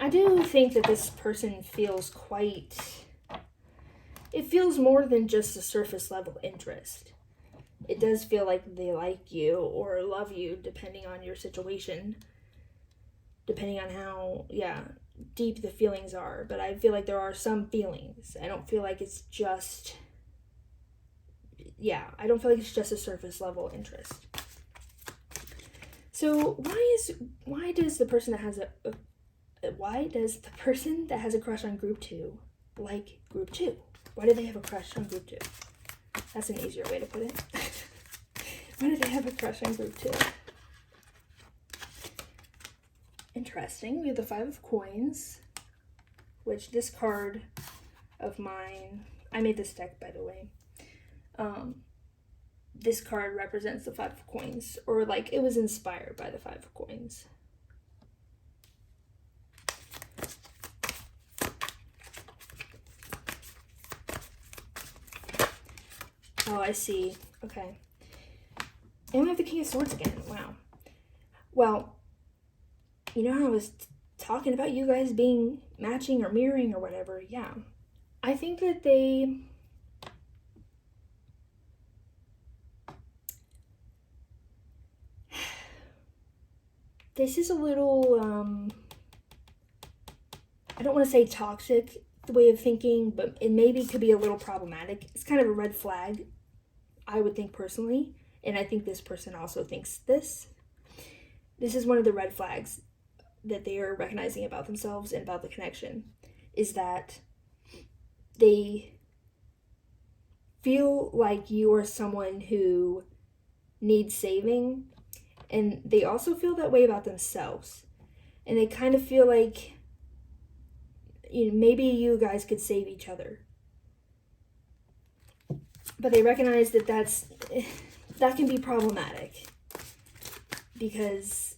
I do think that this person feels it feels more than just a surface level interest. It does feel like they like you or love you, depending on your situation, depending on how, deep the feelings are. But I feel like there are some feelings. I don't feel like it's just, I don't feel like it's just a surface level interest. So why does the person that has a crush on group 2 like group 2? Why do they have a crush on group 2? That's an easier way to put it. Why do they have a crush on group 2? Interesting. We have the 5 of coins, which this card of mine, I made this deck, by the way. This card represents the 5 of coins, or it was inspired by the 5 of coins. Oh, I see. Okay. And we have the King of Swords again. Wow. Well, you know how I was talking about you guys being matching or mirroring or whatever? Yeah. I think that they this is a little, I don't want to say toxic, the way of thinking, but it maybe could be a little problematic. It's kind of a red flag, I would think personally, and I think this person also thinks this. This is one of the red flags that they are recognizing about themselves and about the connection, is that they feel like you are someone who needs saving, and they also feel that way about themselves. And they kind of feel like, maybe you guys could save each other. But they recognize that that can be problematic, because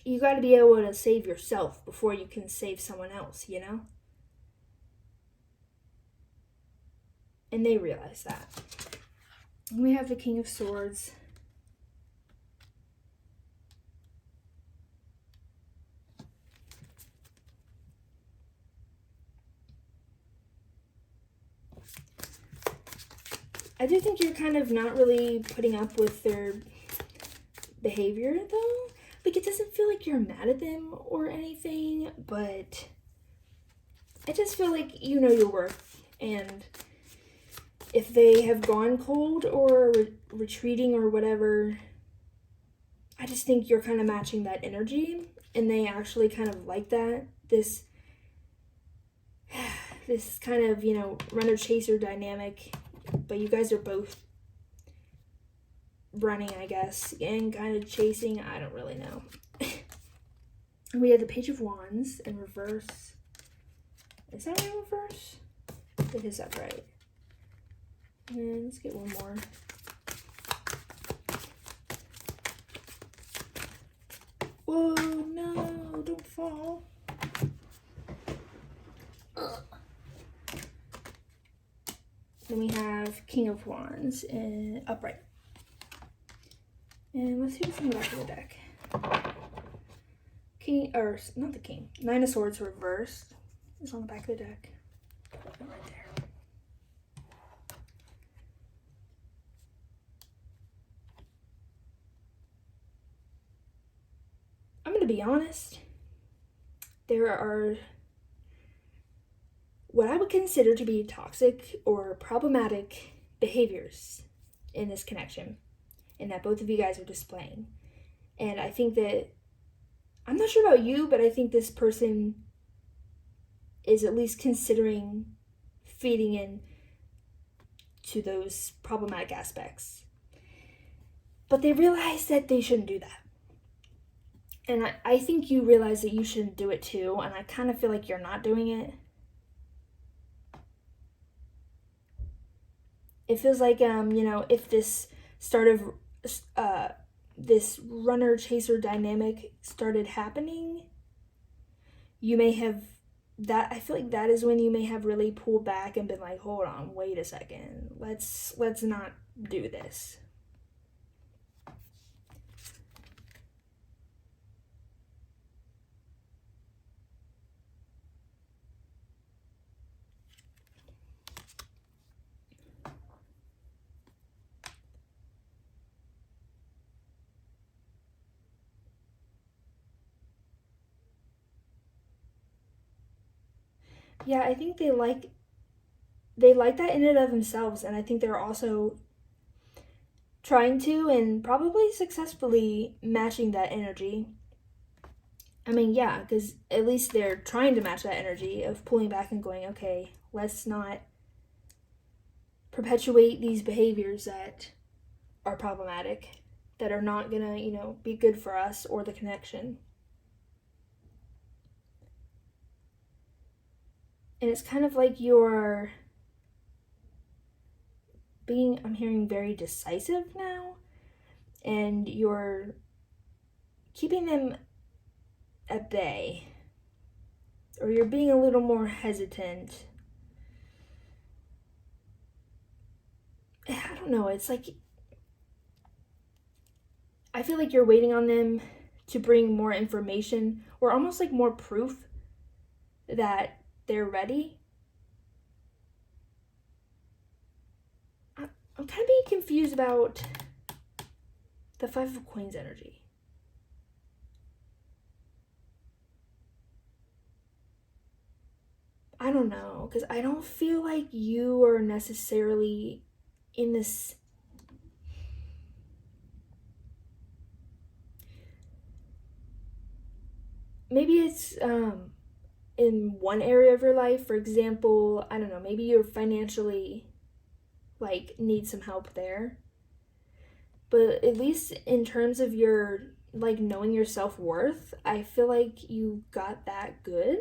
you got to be able to save yourself before you can save someone else, And they realize that. And we have the King of Swords. I do think you're kind of not really putting up with their behavior, though. Like, it doesn't feel like you're mad at them or anything, but I just feel like you know your worth. And if they have gone cold or retreating or whatever, I just think you're kind of matching that energy, and they actually kind of like that. This kind of, runner-chaser dynamic, but you guys are both running, I guess, and kind of chasing. I don't really know. We have the Page of Wands in reverse. Is that in reverse? It is upright. And let's get one more. Whoa, no, don't fall. Then we have King of Wands and upright. And let's see what's in the back of the deck. Not the King. Nine of Swords reversed is on the back of the deck. Put it right there. I'm going to be honest. There are what I would consider to be toxic or problematic behaviors in this connection, and that both of you guys are displaying. And I think that, I'm not sure about you, but I think this person is at least considering feeding in to those problematic aspects. But they realize that they shouldn't do that. And I think you realize that you shouldn't do it too, and I kind of feel like you're not doing it. It feels like, if this this runner-chaser dynamic started happening, you may have, I feel like that is when you may have really pulled back and been like, hold on, wait a second, let's not do this. Yeah, I think they like that in and of themselves, and I think they're also trying to, and probably successfully, matching that energy. I mean, yeah, because at least they're trying to match that energy of pulling back and going, okay, let's not perpetuate these behaviors that are problematic, that are not gonna, be good for us or the connection. And it's kind of like you're I'm hearing very decisive now, and you're keeping them at bay, or you're being a little more hesitant. I don't know, it's like, I feel like you're waiting on them to bring more information, or almost like more proof that they're ready. I'm kind of being confused about The Five of Coins energy. I don't know, because I don't feel like you are necessarily in this. Maybe it's in one area of your life. For example, I don't know, maybe you're financially like need some help there. But at least in terms of your like knowing your self-worth, I feel like you got that good.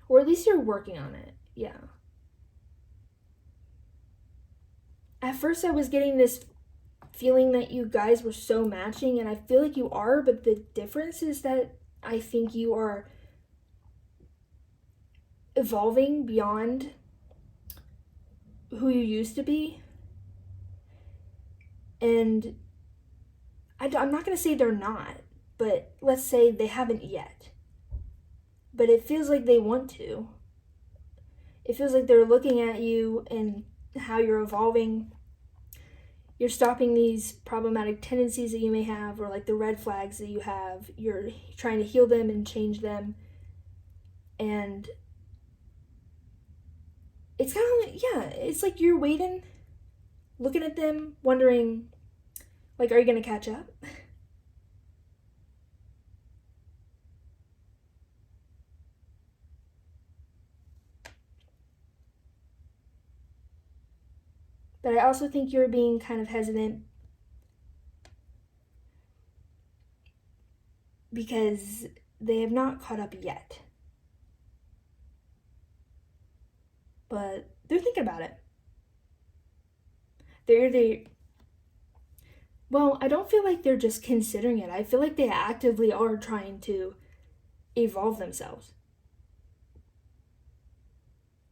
Or at least you're working on it. Yeah. At first I was getting this feeling that you guys were so matching, and I feel like you are, but the difference is that I think you are evolving beyond who you used to be. And I'm not going to say they're not, but let's say they haven't yet. But it feels like they want to. It feels like they're looking at you and how you're evolving. You're stopping these problematic tendencies that you may have, or like the red flags that you have. You're trying to heal them and change them. And it's kind of like, yeah, it's like you're waiting, looking at them, wondering, like, are you going to catch up? But I also think you're being kind of hesitant because they have not caught up yet. But they're thinking about it. Well, I don't feel like they're just considering it. I feel like they actively are trying to evolve themselves,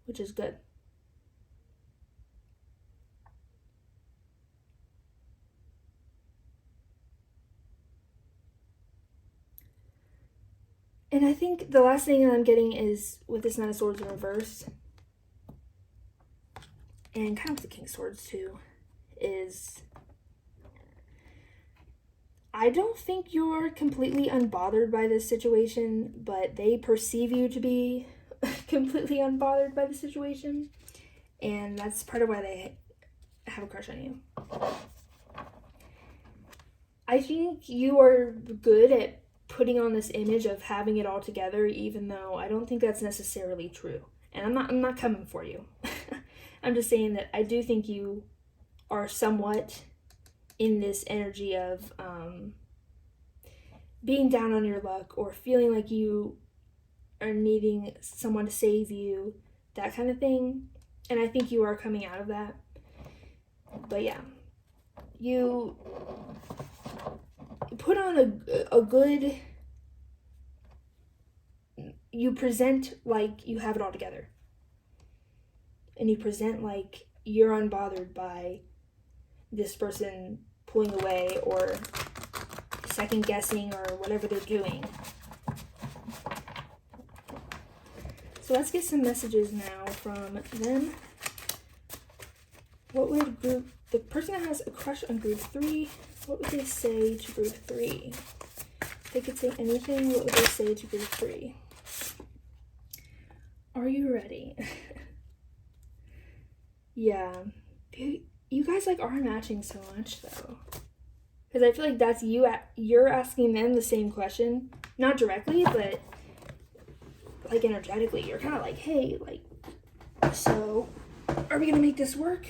which is good. And I think the last thing that I'm getting is with this Nine of Swords in reverse, and kind of with the King of Swords too, is I don't think you're completely unbothered by this situation, but they perceive you to be completely unbothered by the situation, and that's part of why they have a crush on you. I think you are good at putting on this image of having it all together, even though I don't think that's necessarily true. And I'm not coming for you. I'm just saying that I do think you are somewhat in this energy of being down on your luck, or feeling like you are needing someone to save you, that kind of thing. And I think you are coming out of that. But yeah, you put on a good, you present like you have it all together. And you present like you're unbothered by this person pulling away or second guessing or whatever they're doing. So let's get some messages now from them. What would the person that has a crush on group 3, what would they say to group 3? If they could say anything, what would they say to group 3? Are you ready? Yeah. You guys like are matching so much though. Because I feel like that's you're asking them the same question. Not directly, but like energetically. You're kind of like, hey, like, so are we going to make this work?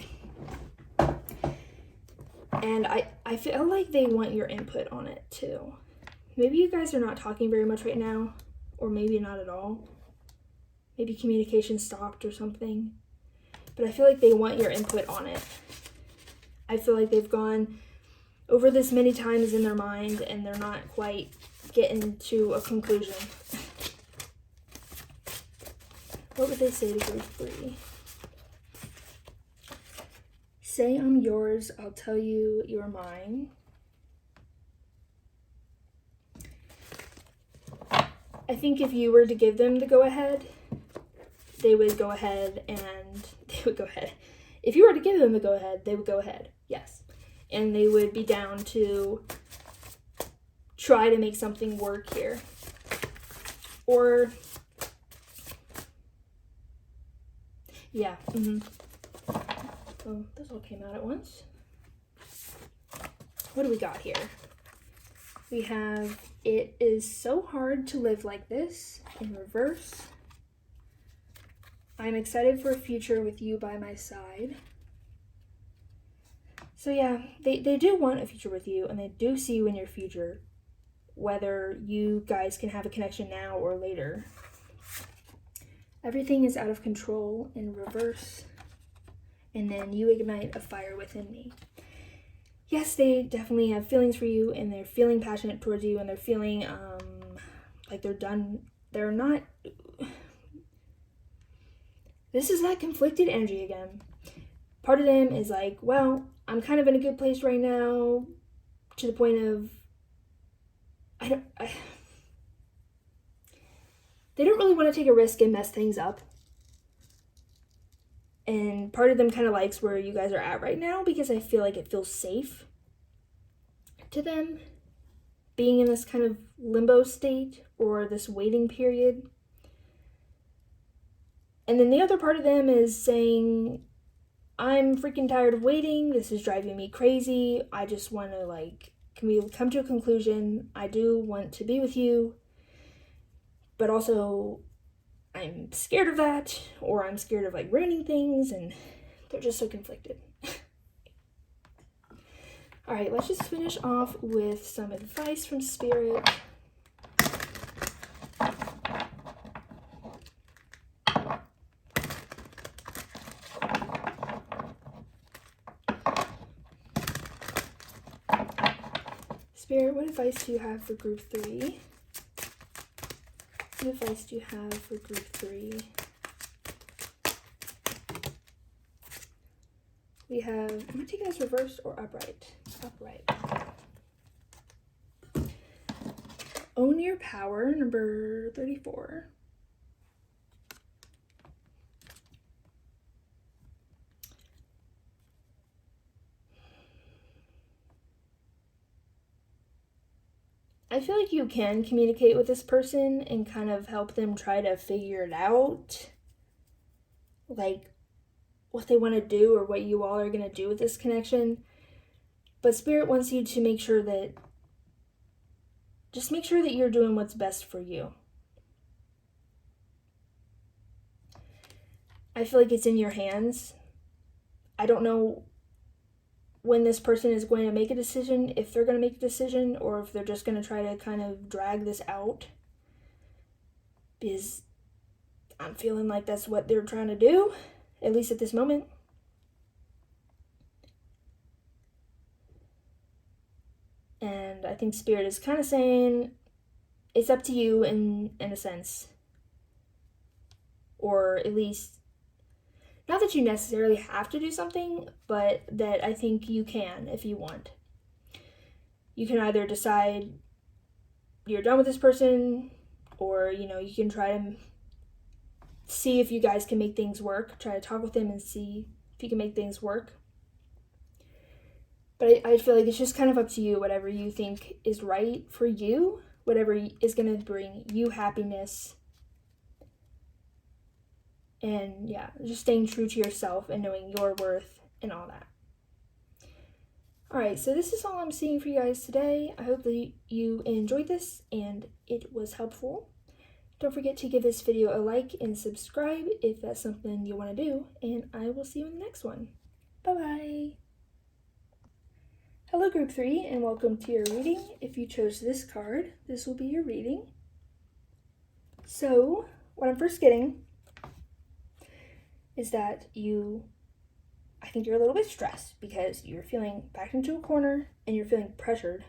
And I feel like they want your input on it too. Maybe you guys are not talking very much right now, or maybe not at all. Maybe communication stopped or something. But I feel like they want your input on it. I feel like they've gone over this many times in their mind and they're not quite getting to a conclusion. What would they say to group 3? Say I'm yours, I'll tell you you're mine. I think if you were to give them the go-ahead, they would go ahead and if you were to give them the go-ahead, they would go ahead, yes. And they would be down to try to make something work here. Or, yeah, Oh, this all came out at once. What do we got here? We have, it is so hard to live like this, in reverse. I'm excited for a future with you by my side. So yeah, they do want a future with you, and they do see you in your future, whether you guys can have a connection now or later. Everything is out of control in reverse, and then you ignite a fire within me. Yes, they definitely have feelings for you, and they're feeling passionate towards you, and they're feeling like they're done. They're not. This is that conflicted energy again. Part of them is like, well, I'm kind of in a good place right now, to the point of they don't really want to take a risk and mess things up. And part of them kind of likes where you guys are at right now, because I feel like it feels safe to them being in this kind of limbo state or this waiting period. And then the other part of them is saying, I'm freaking tired of waiting. This is driving me crazy. I just want to, like, can we come to a conclusion? I do want to be with you, but also I'm scared of that, or I'm scared of, like, ruining things, and they're just so conflicted. All right, let's just finish off with some advice from Spirit. Spirit, what advice do you have for group 3? What advice do you have for group 3? We have, am I taking this reverse or upright? Upright. Own your power, number 34. I feel like you can communicate with this person and kind of help them try to figure it out, like what they want to do or what you all are going to do with this connection. But Spirit wants you to make sure that, just make sure that you're doing what's best for you. I feel like it's in your hands. I don't know when this person is going to make a decision, if they're going to make a decision, or if they're just going to try to kind of drag this out, because I'm feeling like that's what they're trying to do, at least at this moment. And I think Spirit is kind of saying it's up to you in a sense, or at least, not that you necessarily have to do something, but that I think you can if you want. You can either decide you're done with this person, or, you know, you can try to see if you guys can make things work. Try to talk with them and see if you can make things work. But I feel like it's just kind of up to you, whatever you think is right for you, whatever is going to bring you happiness. And yeah, just staying true to yourself and knowing your worth and all that. Alright, so this is all I'm seeing for you guys today. I hope that you enjoyed this and it was helpful. Don't forget to give this video a like and subscribe if that's something you want to do. And I will see you in the next one. Bye-bye! Hello Group 3 and welcome to your reading. If you chose this card, this will be your reading. So, what I'm first getting is that I think you're a little bit stressed because you're feeling backed into a corner and you're feeling pressured.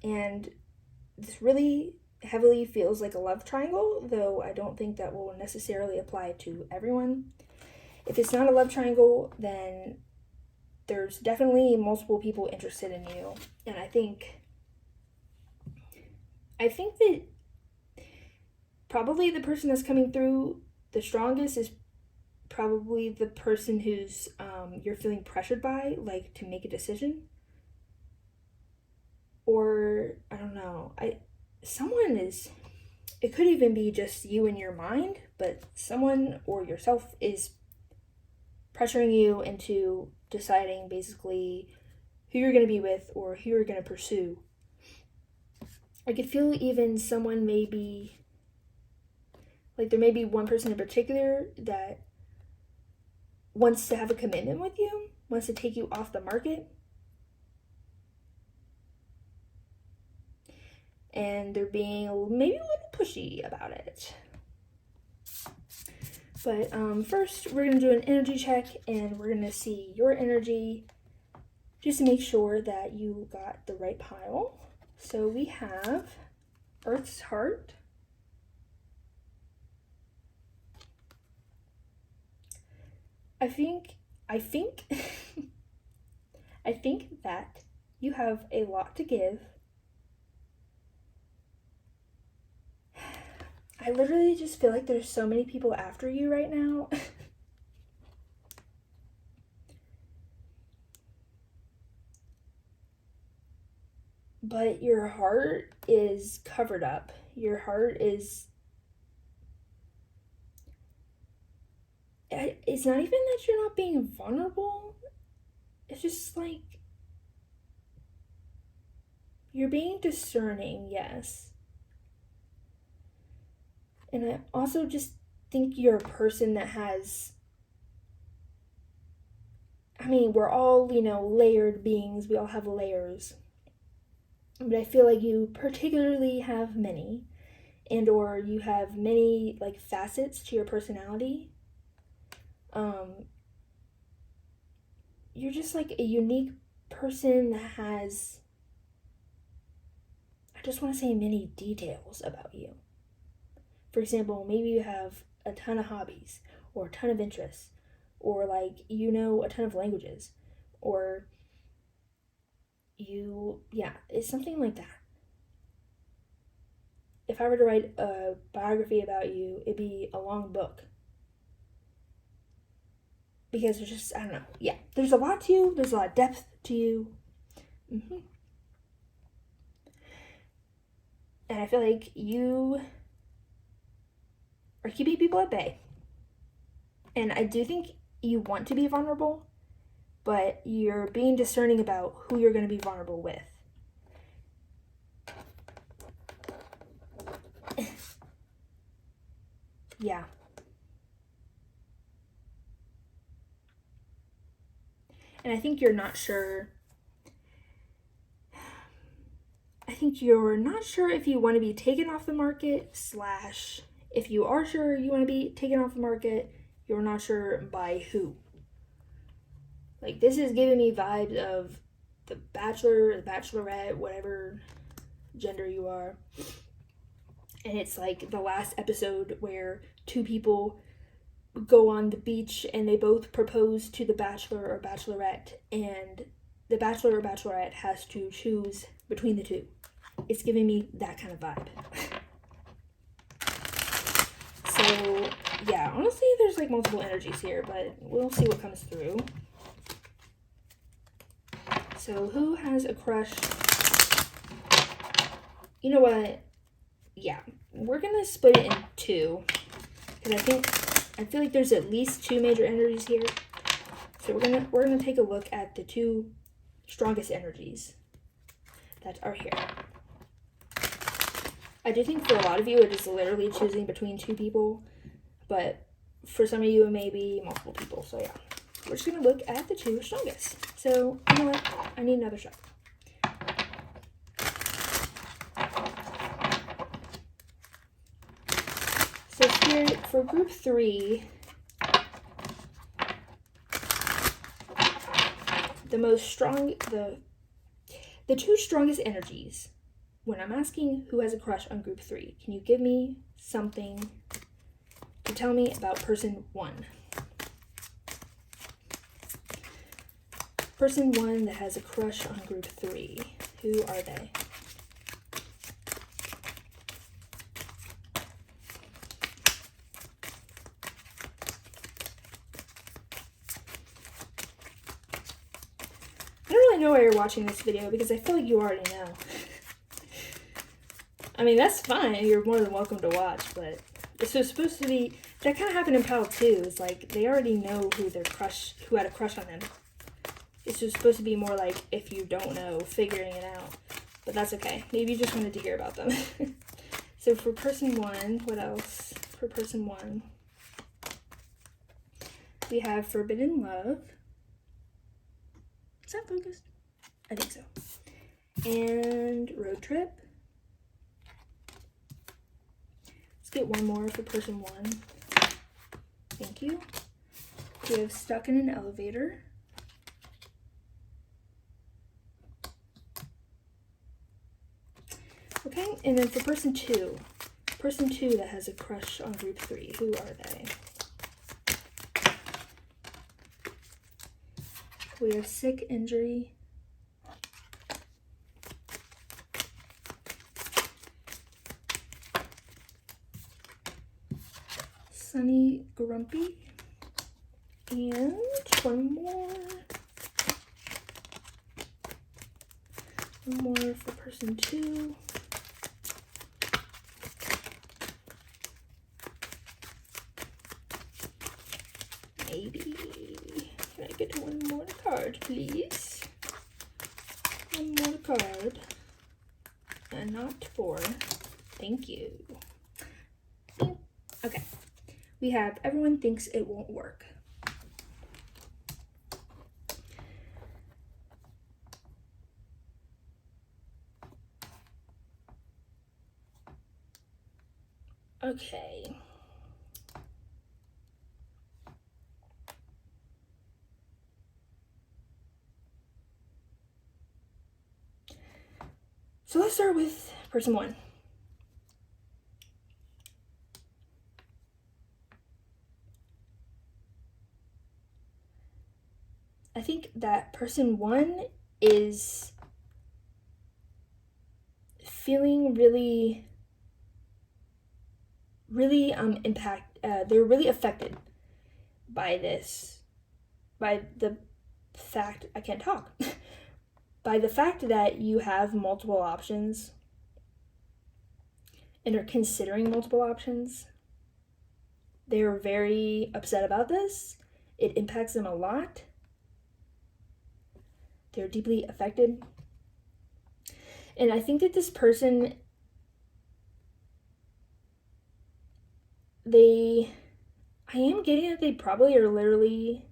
And this really heavily feels like a love triangle, though I don't think that will necessarily apply to everyone. If it's not a love triangle, then there's definitely multiple people interested in you. And I think that probably the person that's coming through the strongest is probably the person who's you're feeling pressured by, like to make a decision. Or I don't know, it could even be just you in your mind, but someone or yourself is pressuring you into deciding basically who you're going to be with or who you're going to pursue. I could feel even someone may be, like there may be one person in particular that wants to have a commitment with you, wants to take you off the market. And they're being maybe a little pushy about it. But first, we're going to do an energy check, and we're going to see your energy just to make sure that you got the right pile. So we have Earth's Heart, I think I think that you have a lot to give. I literally just feel like there's so many people after you right now. But your heart is covered up. Your heart is... It's not even that you're not being vulnerable. It's just like... You're being discerning, yes. And I also just think you're a person that has... I mean, we're all, layered beings. We all have layers. But I feel like you particularly have many. And or you have many, facets to your personality. You're just, a unique person that has... I just want to say many details about you. For example, maybe you have a ton of hobbies or a ton of interests or a ton of languages or it's something like that. If I were to write a biography about you, it'd be a long book. Because there's just, I don't know. Yeah, there's a lot to you. There's a lot of depth to you. And I feel like you are keeping people at bay. And I do think you want to be vulnerable, but you're being discerning about who you're going to be vulnerable with. Yeah. And I think you're not sure. I think you're not sure if you want to be taken off the market, / if you are sure you want to be taken off the market, you're not sure by who. This is giving me vibes of the Bachelor, the Bachelorette, whatever gender you are. And it's the last episode where two people go on the beach and they both propose to the Bachelor or Bachelorette, and the Bachelor or Bachelorette has to choose between the two. It's giving me that kind of vibe. So, yeah, honestly, there's multiple energies here, but we'll see what comes through. So, who has a crush? You know what? Yeah, we're gonna split it in two, because I feel like there's at least two major energies here. So we're gonna take a look at the two strongest energies that are here. I do think for a lot of you it is literally choosing between two people, but for some of you it may be multiple people. So yeah, we're just gonna look at the two strongest. So you know what? I need another shot. So here for group 3, the two strongest energies, when I'm asking who has a crush on group 3, can you give me something to tell me about person 1? Person 1 that has a crush on group 3, who are they? know why you're watching this video because I feel like you already know. I mean, that's fine. You're more than welcome to watch, but it's supposed to be... That kind of happened in Pal 2. It's like they already know who had a crush on them. It's just supposed to be more like, if you don't know, figuring it out. But that's okay. Maybe you just wanted to hear about them. So for person 1, what else? For person 1, we have Forbidden Love. Is that focused? I think so. And Road Trip. Let's get one more for person 1. Thank you. We have Stuck in an Elevator. Okay, and then for person 2 that has a crush on group 3, who are they? We have Sick Injury. Sunny Grumpy. And one more. One more for person 2. Maybe. Can I get one more card, please? One more card. And not 4. Thank you. Okay. We have Everyone Thinks It Won't Work. Okay. So let's start with person 1. I think that person 1 is feeling really they're really affected by this, by the fact, I can't talk, by the fact that you have multiple options and are considering multiple options. They're very upset about this. It impacts them a lot. They're deeply affected. And I think that this person, I am getting that they probably are literally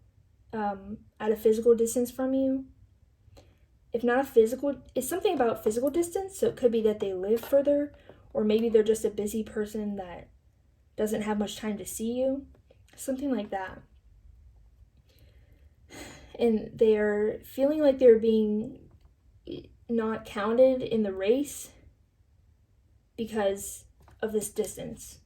at a physical distance from you. If not a physical, it's something about physical distance, so it could be that they live further, or maybe they're just a busy person that doesn't have much time to see you. Something like that. And they're feeling like they're being not counted in the race because of this distance.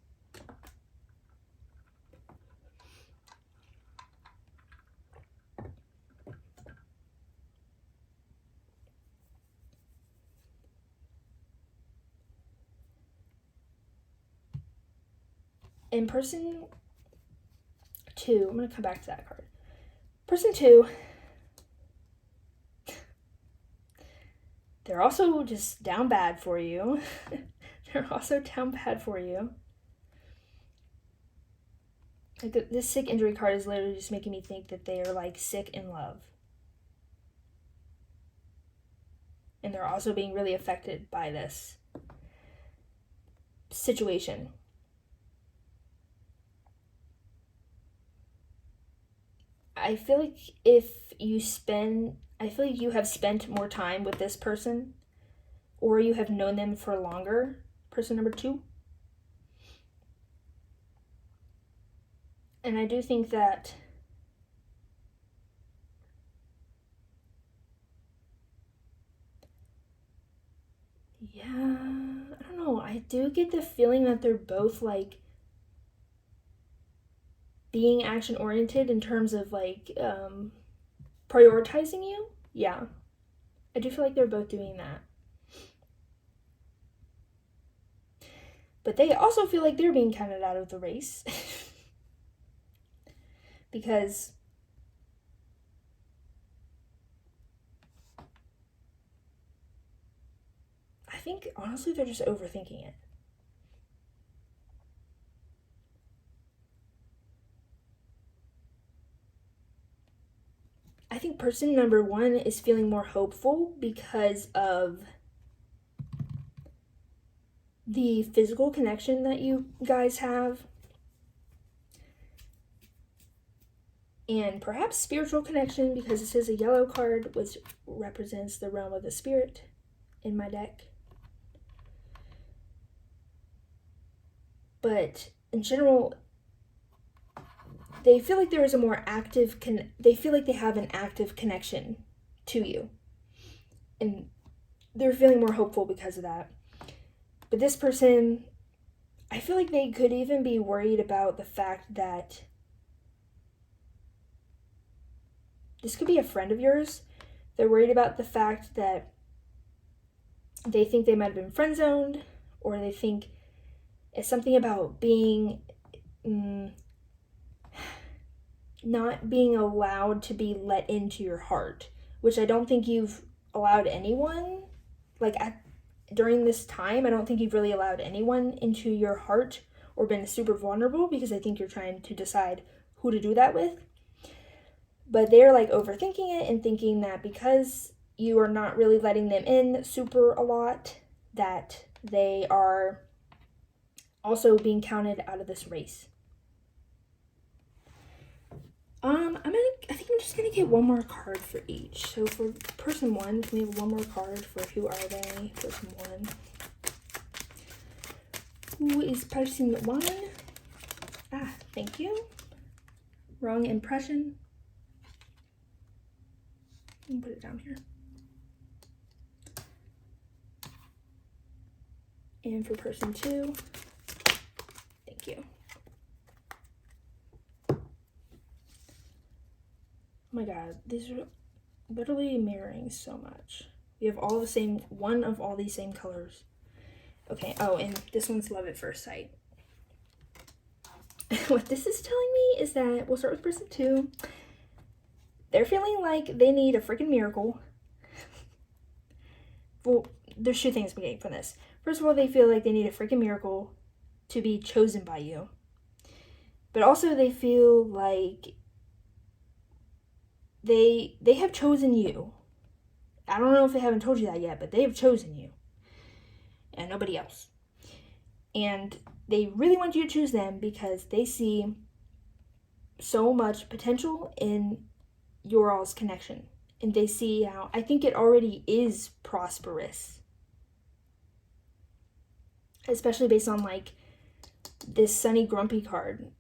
In person 2, I'm going to come back to that card. Person 2, they're also just down bad for you. They're also down bad for you. Like this Sick Injury card is literally just making me think that they are like sick in love. And they're also being really affected by this situation. I feel like you have spent more time with this person, or you have known them for longer, person number 2. And I do think that I don't know, I do get the feeling that they're both like being action oriented in terms of like prioritizing you. Yeah, I do feel like they're both doing that. But they also feel like they're being counted out of the race. Because think, honestly, they're just overthinking it. I think person number 1 is feeling more hopeful because of the physical connection that you guys have, and perhaps spiritual connection, because this is a yellow card, which represents the realm of the spirit in my deck. But in general, they feel like there is a more active, they feel like they have an active connection to you. And they're feeling more hopeful because of that. But this person, I feel like they could even be worried about the fact that this could be a friend of yours. They're worried about the fact that they think they might have been friend zoned, or they think it's something about being not being allowed to be let into your heart, which I don't think you've allowed anyone, during this time, I don't think you've really allowed anyone into your heart or been super vulnerable, because I think you're trying to decide who to do that with. But they're overthinking it and thinking that because you are not really letting them in super a lot, that they are also being counted out of this race. I think I'm just gonna get one more card for each. So for person 1, can we have one more card for who are they? Person 1. Who is person 1? Thank you. Wrong impression. Let me put it down here. And for person 2, thank you. Oh my god, these are literally mirroring so much. We have all the same, one of all these same colors. Okay, oh, and this one's love at first sight. What this is telling me is that, we'll start with person 2. They're feeling like they need a freaking miracle. Well, there's 2 things I'm getting from this. First of all, they feel like they need a freaking miracle to be chosen by you. But also they feel like they have chosen you. I don't know if they haven't told you that yet, but they have chosen you. And nobody else. And they really want you to choose them because they see so much potential in your all's connection. And they see how, I think it already is prosperous. Especially based on this sunny grumpy card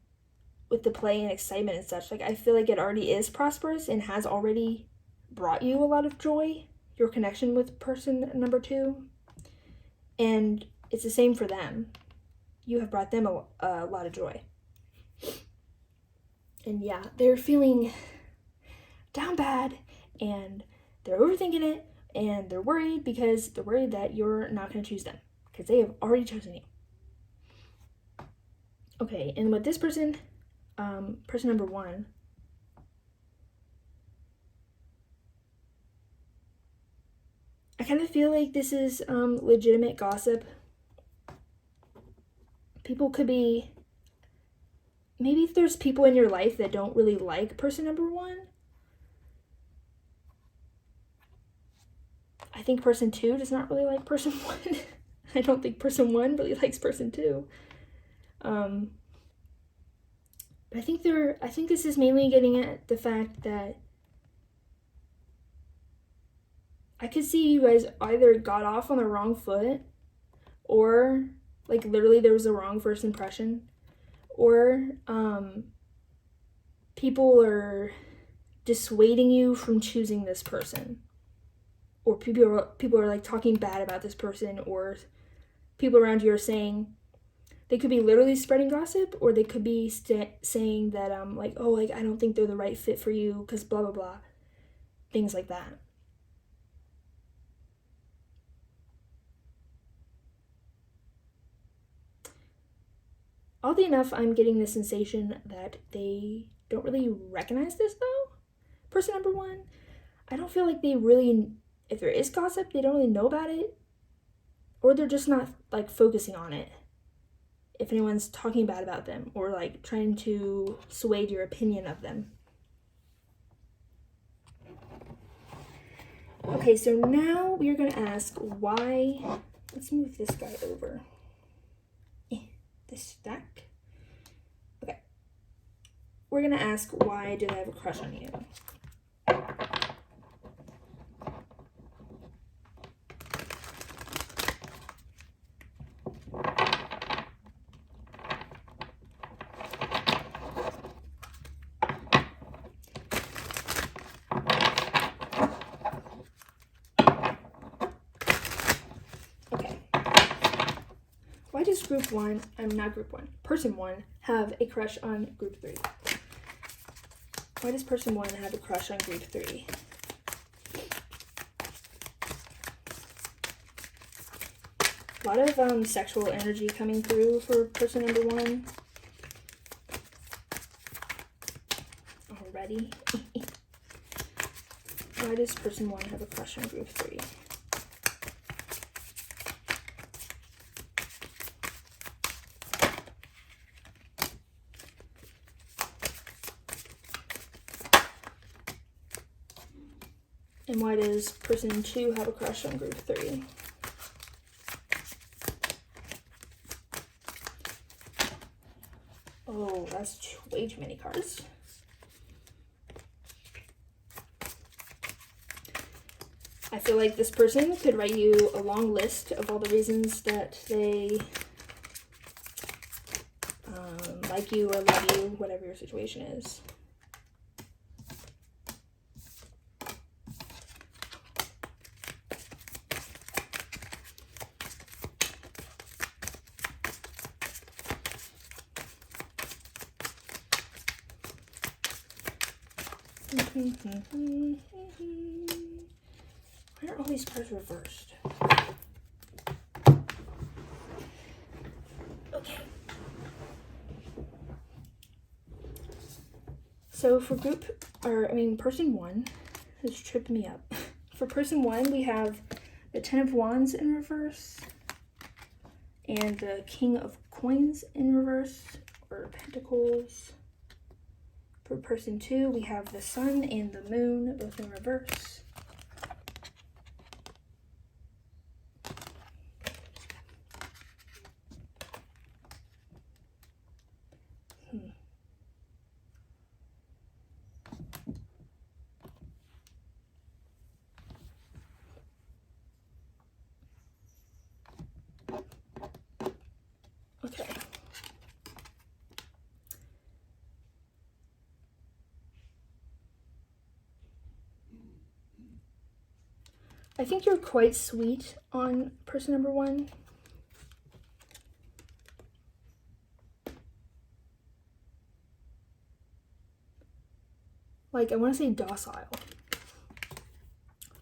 with the play and excitement and such. I feel like it already is prosperous and has already brought you a lot of joy, your connection with person number 2. And it's the same for them. You have brought them a lot of joy. And yeah, they're feeling down bad, and they're overthinking it, and they're worried because they're worried that you're not going to choose them because they have already chosen you. Okay, and with this person, person number 1, I kind of feel like this is legitimate gossip. People could be, maybe if there's people in your life that don't really like person number 1, I think person 2 does not really like person 1. I don't think person 1 really likes person 2. But I think this is mainly getting at the fact that I could see you guys either got off on the wrong foot, or literally there was a wrong first impression, or people are dissuading you from choosing this person, or people are talking bad about this person, or people around you are saying, they could be literally spreading gossip, or they could be saying that I don't think they're the right fit for you because blah blah blah, things like that. Oddly enough, I'm getting the sensation that they don't really recognize this though. Person number 1, I don't feel like they really, if there is gossip, they don't really know about it. or they're just not like focusing on it if anyone's talking bad about them or like trying to sway your opinion of them. Okay, so now we are going to ask why. Let's move this guy over. This stack. Okay. We're going to ask, why do they have a crush on you? Why does person one have a crush on group 3? Why does person 1 have a crush on group 3? A lot of sexual energy coming through for person number 1 already. Why does person 1 have a crush on group 3? And why does person 2 have a crush on group 3? Oh, that's way too many cards. I feel like this person could write you a long list of all the reasons that they like you or love you, whatever your situation is. Why are all these cards reversed? Okay. So for person 1 has tripped me up. For person 1, we have the 10 of Wands in reverse and the King of Coins in reverse, or Pentacles. For person 2, we have the Sun and the Moon, both in reverse. Okay. I think you're quite sweet on person number 1. Like, I want to say docile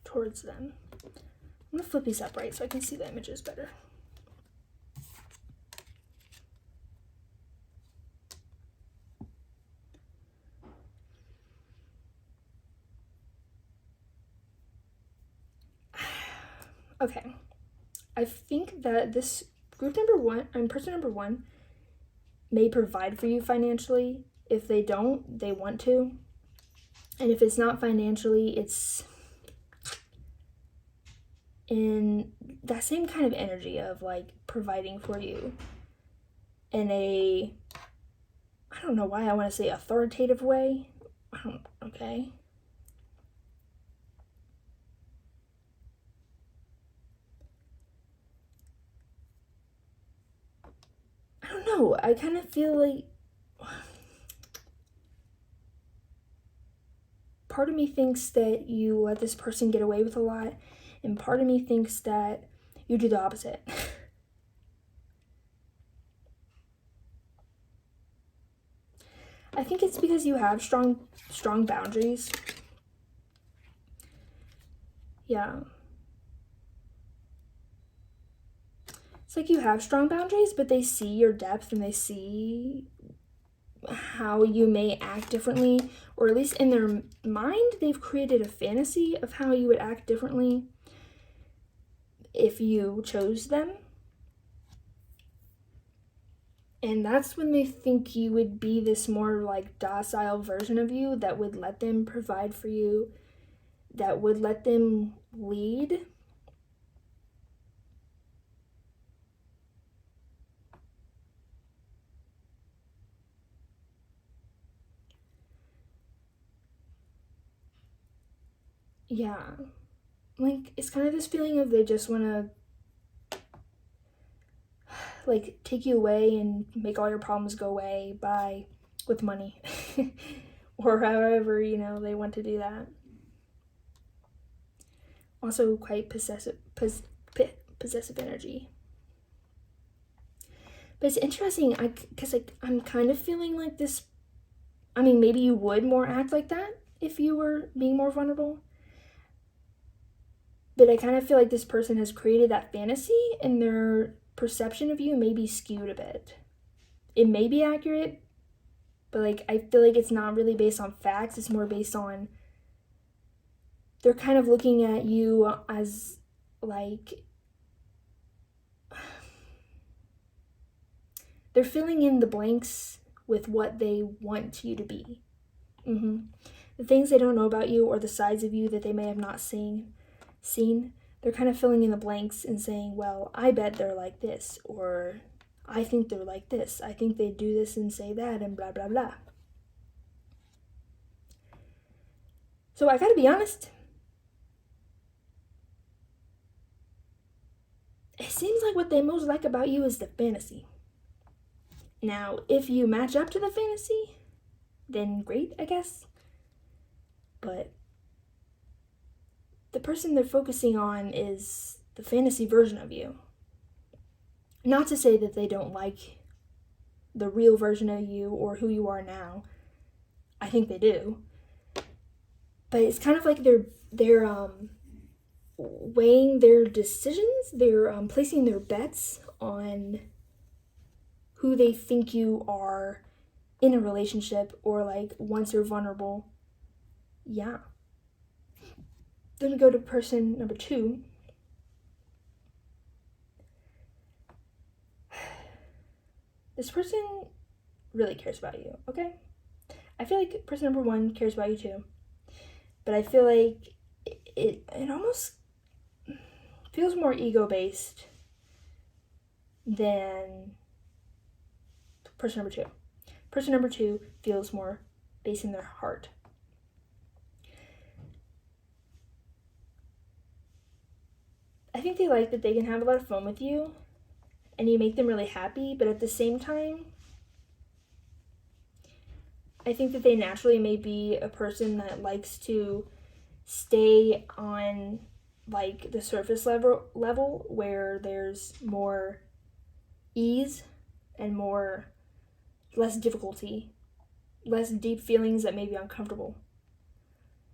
towards them. I'm going to flip these up right so I can see the images better. Okay, I think that this person number 1 may provide for you financially. If they don't, they want to. And if it's not financially, it's in that same kind of energy of like providing for you in a, I don't know why I want to say authoritative way. Okay. I don't know. I kind of feel like part of me thinks that you let this person get away with a lot, and part of me thinks that you do the opposite. I think it's because you have strong boundaries. Yeah. It's like you have strong boundaries, but they see your depth and they see how you may act differently, or at least in their mind, they've created a fantasy of how you would act differently. if you chose them. And that's when they think you would be this more like docile version of you that would let them provide for you, that would let them lead. Yeah. Like, it's kind of this feeling of they just want to like take you away and make all your problems go away with money or however they want to do that. Also quite possessive energy. But it's interesting because I'm kind of feeling like this. I mean, maybe you would more act like that if you were being more vulnerable, but I kind of feel like this person has created that fantasy and their perception of you may be skewed a bit. It may be accurate, but like I feel like it's not really based on facts. It's more based on they're kind of looking at you as like they're filling in the blanks with what they want you to be. The things they don't know about you or the sides of you that they may have not seen, they're kind of filling in the blanks and saying, well, I bet they're like this, or I think they're like this. I think they do this and say that and blah, blah, blah. So I gotta be honest. It seems like what they most like about you is the fantasy. Now, if you match up to the fantasy, then great, I guess. But the person they're focusing on is the fantasy version of you. Not to say that they don't like the real version of you or who you are now. I think they do. But it's kind of like they're weighing their decisions. They're placing their bets on who they think you are in a relationship or like once you're vulnerable. Yeah. Then we go to person number 2. This person really cares about you, okay? I feel like person number 1 cares about you too. But I feel like it almost feels more ego-based than person number 2. Person number 2 feels more based in their heart. I think they like that they can have a lot of fun with you and you make them really happy, but at the same time, I think that they naturally may be a person that likes to stay on like the surface level where there's more ease and less difficulty, less deep feelings that may be uncomfortable.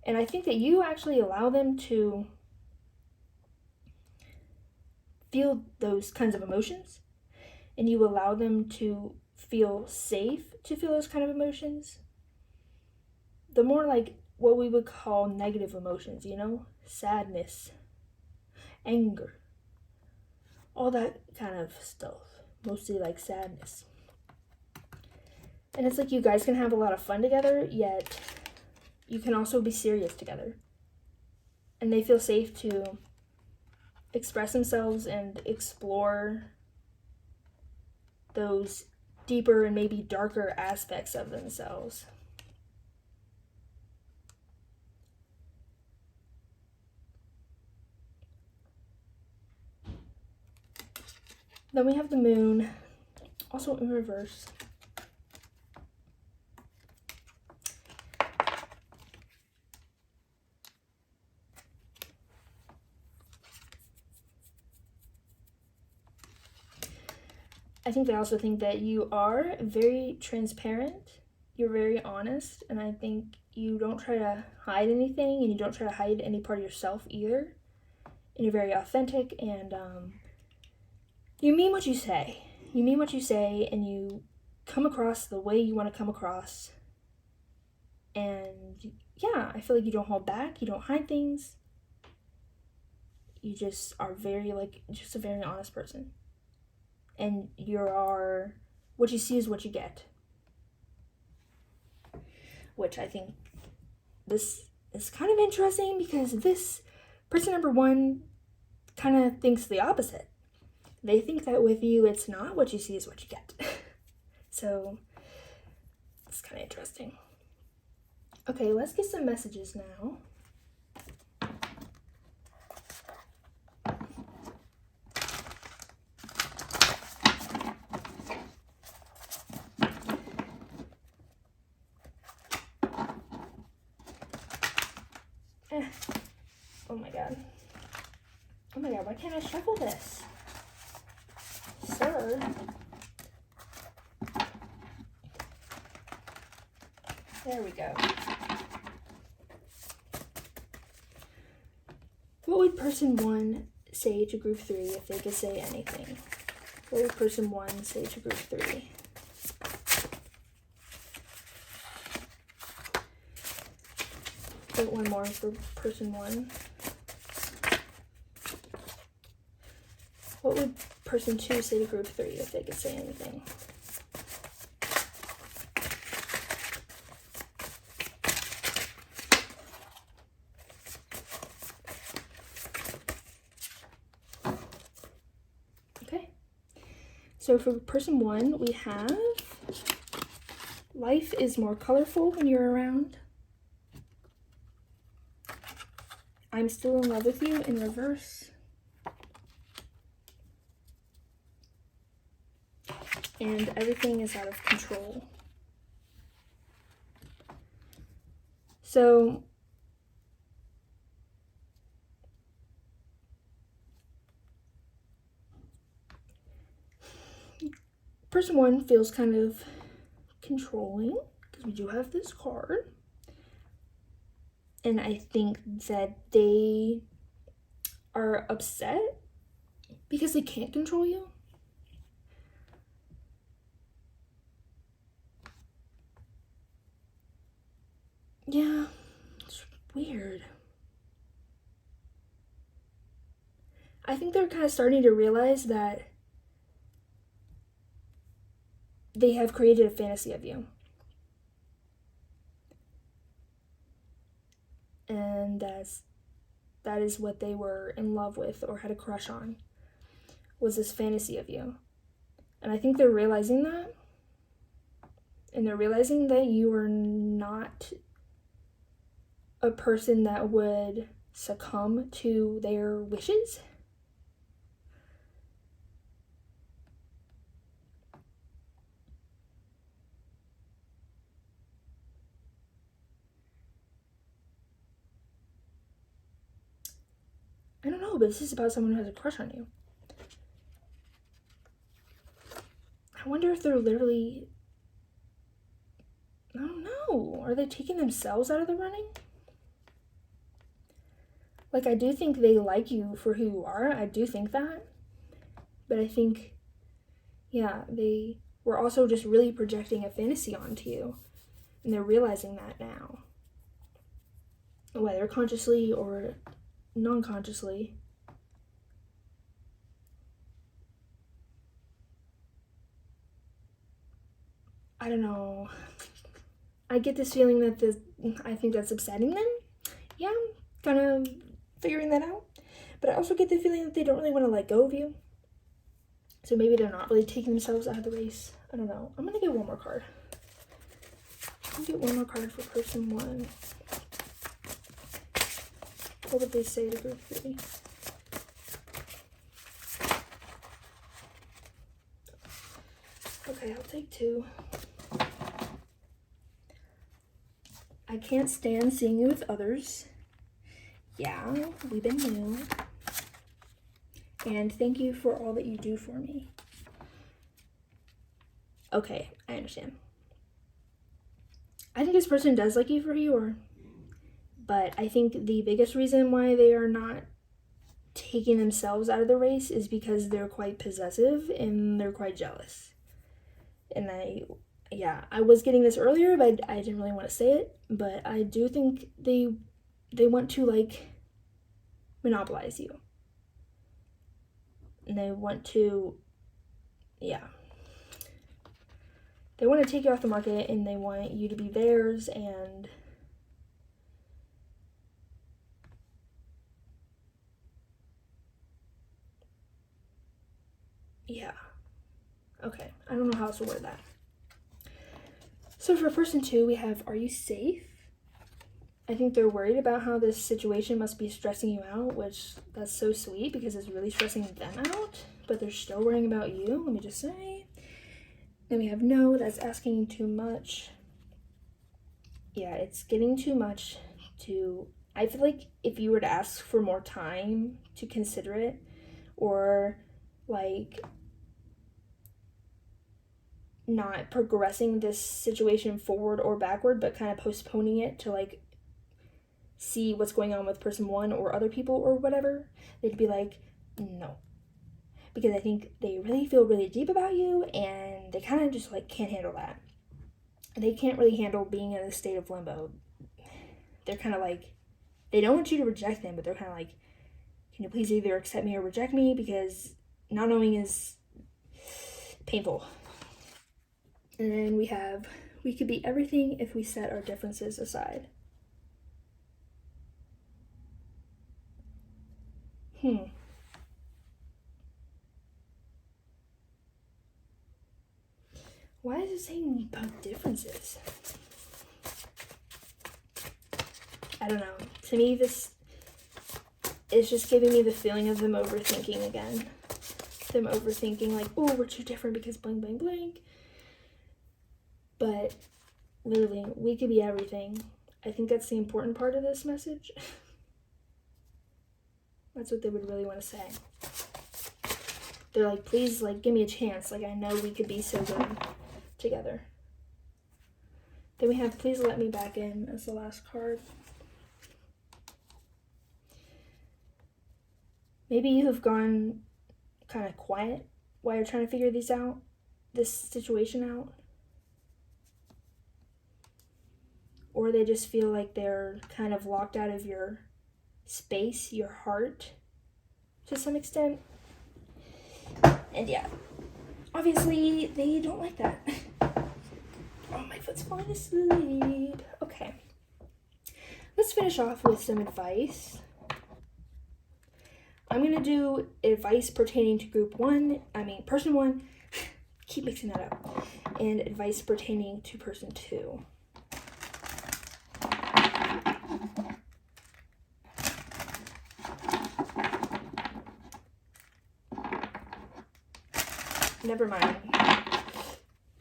And I think that you actually allow them to feel those kinds of emotions, and you allow them to feel safe to feel those kind of emotions. The more like what we would call negative emotions, sadness, anger, all that kind of stuff, mostly like sadness. And it's like you guys can have a lot of fun together, yet you can also be serious together. And they feel safe to express themselves and explore those deeper and maybe darker aspects of themselves. Then we have the moon, also in reverse. I think they also think that you are very transparent, you're very honest, and I think you don't try to hide anything, and you don't try to hide any part of yourself either. And you're very authentic, and you mean what you say. You mean what you say, and you come across the way you want to come across. And yeah, I feel like you don't hold back, you don't hide things. You just are very, like, just a very honest person. And what you see is what you get. Which I think this is kind of interesting, because this person number 1 kind of thinks the opposite. They think that with you, it's not what you see is what you get. So it's kind of interesting. Okay, let's get some messages now. Oh my god. Oh my god, why can't I shuffle this? Sir. There we go. What would person 1 say to group 3 if they could say anything? What would person 1 say to group 3? Put one more for person 1. What would person 2 say to group 3 if they could say anything? Okay. So for person 1, we have life is more colorful when you're around. I'm still in love with you in reverse. And everything is out of control. So person 1 feels kind of controlling, because we do have this card. And I think that they are upset because they can't control you. Yeah, it's weird. I think they're kind of starting to realize that they have created a fantasy of you. And that is what they were in love with or had a crush on, was this fantasy of you. And I think they're realizing that. And they're realizing that you are not a person that would succumb to their wishes. I don't know, but this is about someone who has a crush on you. I wonder if they're literally, I don't know, are they taking themselves out of the running? Like, I do think they like you for who you are. I do think that. But I think, yeah, they were also just really projecting a fantasy onto you. And they're realizing that now. Whether consciously or non-consciously. I don't know. I get this feeling that I think that's upsetting them. Yeah, kind of figuring that out. But I also get the feeling that they don't really want to let go of you. So maybe they're not really taking themselves out of the race. I don't know. I'm going to get one more card. I'm going to get one more card for person 1. What would they say to group 3? Okay, I'll take 2. I can't stand seeing you with others. Yeah, we've been new. And thank you for all that you do for me. Okay, I understand. I think this person does like you for who you are. But I think the biggest reason why they are not taking themselves out of the race is because they're quite possessive and they're quite jealous. And I was getting this earlier, but I didn't really want to say it. But I do think they want to, like, monopolize you. and they want to, they want to take you off the market, and they want you to be theirs, and okay, I don't know how else to word that. So for person 2, we have, are you safe? I think they're worried about how this situation must be stressing you out, which that's so sweet because it's really stressing them out, but they're still worrying about you, let me just say. Then we have no, that's asking too much. Yeah, it's getting too much to, I feel like if you were to ask for more time to consider it, or like not progressing this situation forward or backward, but kind of postponing it to like see what's going on with person 1 or other people or whatever, they'd be like, no. Because I think they really feel really deep about you, and they kind of just like can't handle that. They can't really handle being in a state of limbo. They're kind of like, they don't want you to reject them, but they're kind of like, can you please either accept me or reject me, because not knowing is painful. And then we have, we could be everything if we set our differences aside. Why is it saying about differences? I don't know. To me, this is just giving me the feeling of them overthinking again. Them overthinking like, oh, we're too different because blank, blank, blank. But literally, we could be everything. I think that's the important part of this message. That's what they would really want to say. They're like, please, like, give me a chance. Like, I know we could be so good together. Then we have, please let me back in as the last card. Maybe you have gone kind of quiet while you're trying to figure this situation out. Or they just feel like they're kind of locked out of your space, your heart, to some extent. And yeah, obviously they don't like that. Oh, my foot's falling asleep. Okay. Let's finish off with some advice. I'm going to do advice pertaining to person 1, keep mixing that up, and advice pertaining to person 2. Never mind.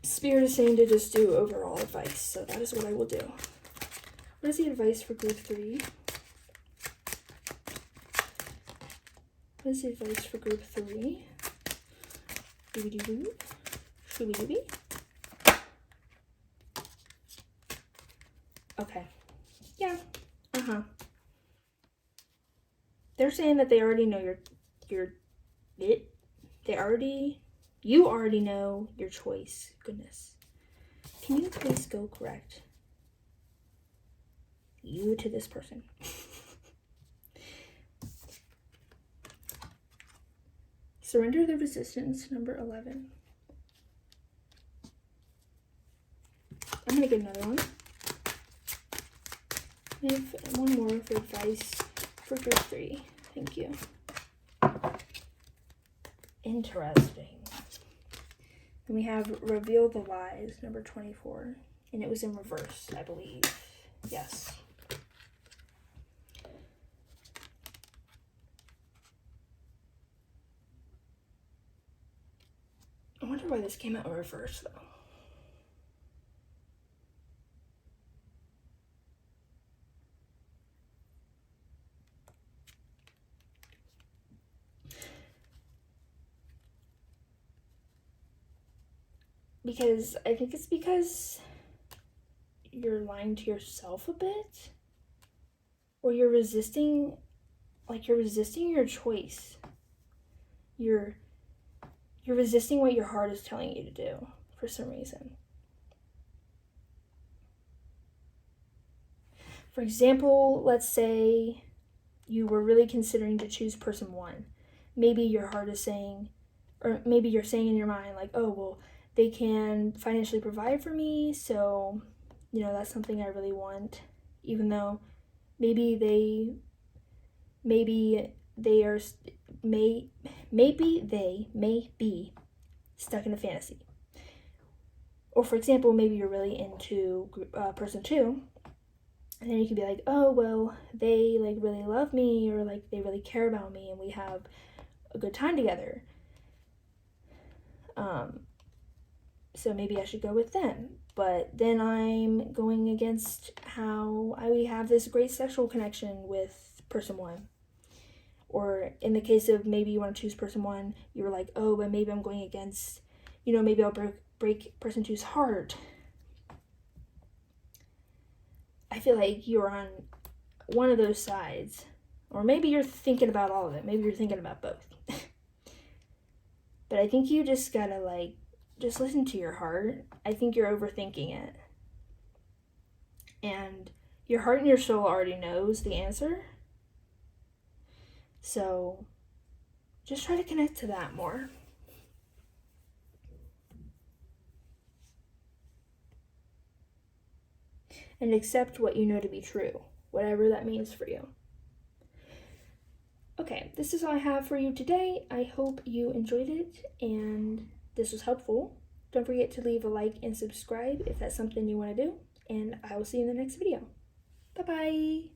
Spirit is saying to just do overall advice, so that is what I will do. What is the advice for group 3? What is the advice for group 3? Doobie-doo-doo. Shooby-dooby. Okay. Yeah. They're saying that they already know you already know your choice. Goodness. Can you please go correct you to this person? Surrender the resistance, number 11. I'm gonna get another one. I have one more for advice for group 3. Thank you. Interesting. And we have reveal the lies, number 24. And it was in reverse, I believe. Yes. I wonder why this came out in reverse, though. Because I think it's because you're lying to yourself a bit, or you're resisting your choice. You're resisting what your heart is telling you to do for some reason. For example, let's say you were really considering to choose person 1, maybe your heart is saying, or maybe you're saying in your mind, like, oh, well, they can financially provide for me, so, that's something I really want, even though maybe they are, maybe they may be stuck in a fantasy. Or for example, maybe you're really into person 2, and then you can be like, oh, well, they like really love me, or like they really care about me, and we have a good time together. So maybe I should go with them. But then I'm going against how I have this great sexual connection with person 1. Or in the case of maybe you want to choose person 1, you were like, oh, but maybe I'm going against, maybe I'll break person 2's heart. I feel like you're on one of those sides. Or maybe you're thinking about all of it. Maybe you're thinking about both. But I think you just gotta, just listen to your heart. I think you're overthinking it. And your heart and your soul already knows the answer. So just try to connect to that more. And accept what you know to be true, whatever that means for you. Okay, this is all I have for you today. I hope you enjoyed it and this was helpful. Don't forget to leave a like and subscribe if that's something you want to do. And I will see you in the next video. Bye-bye.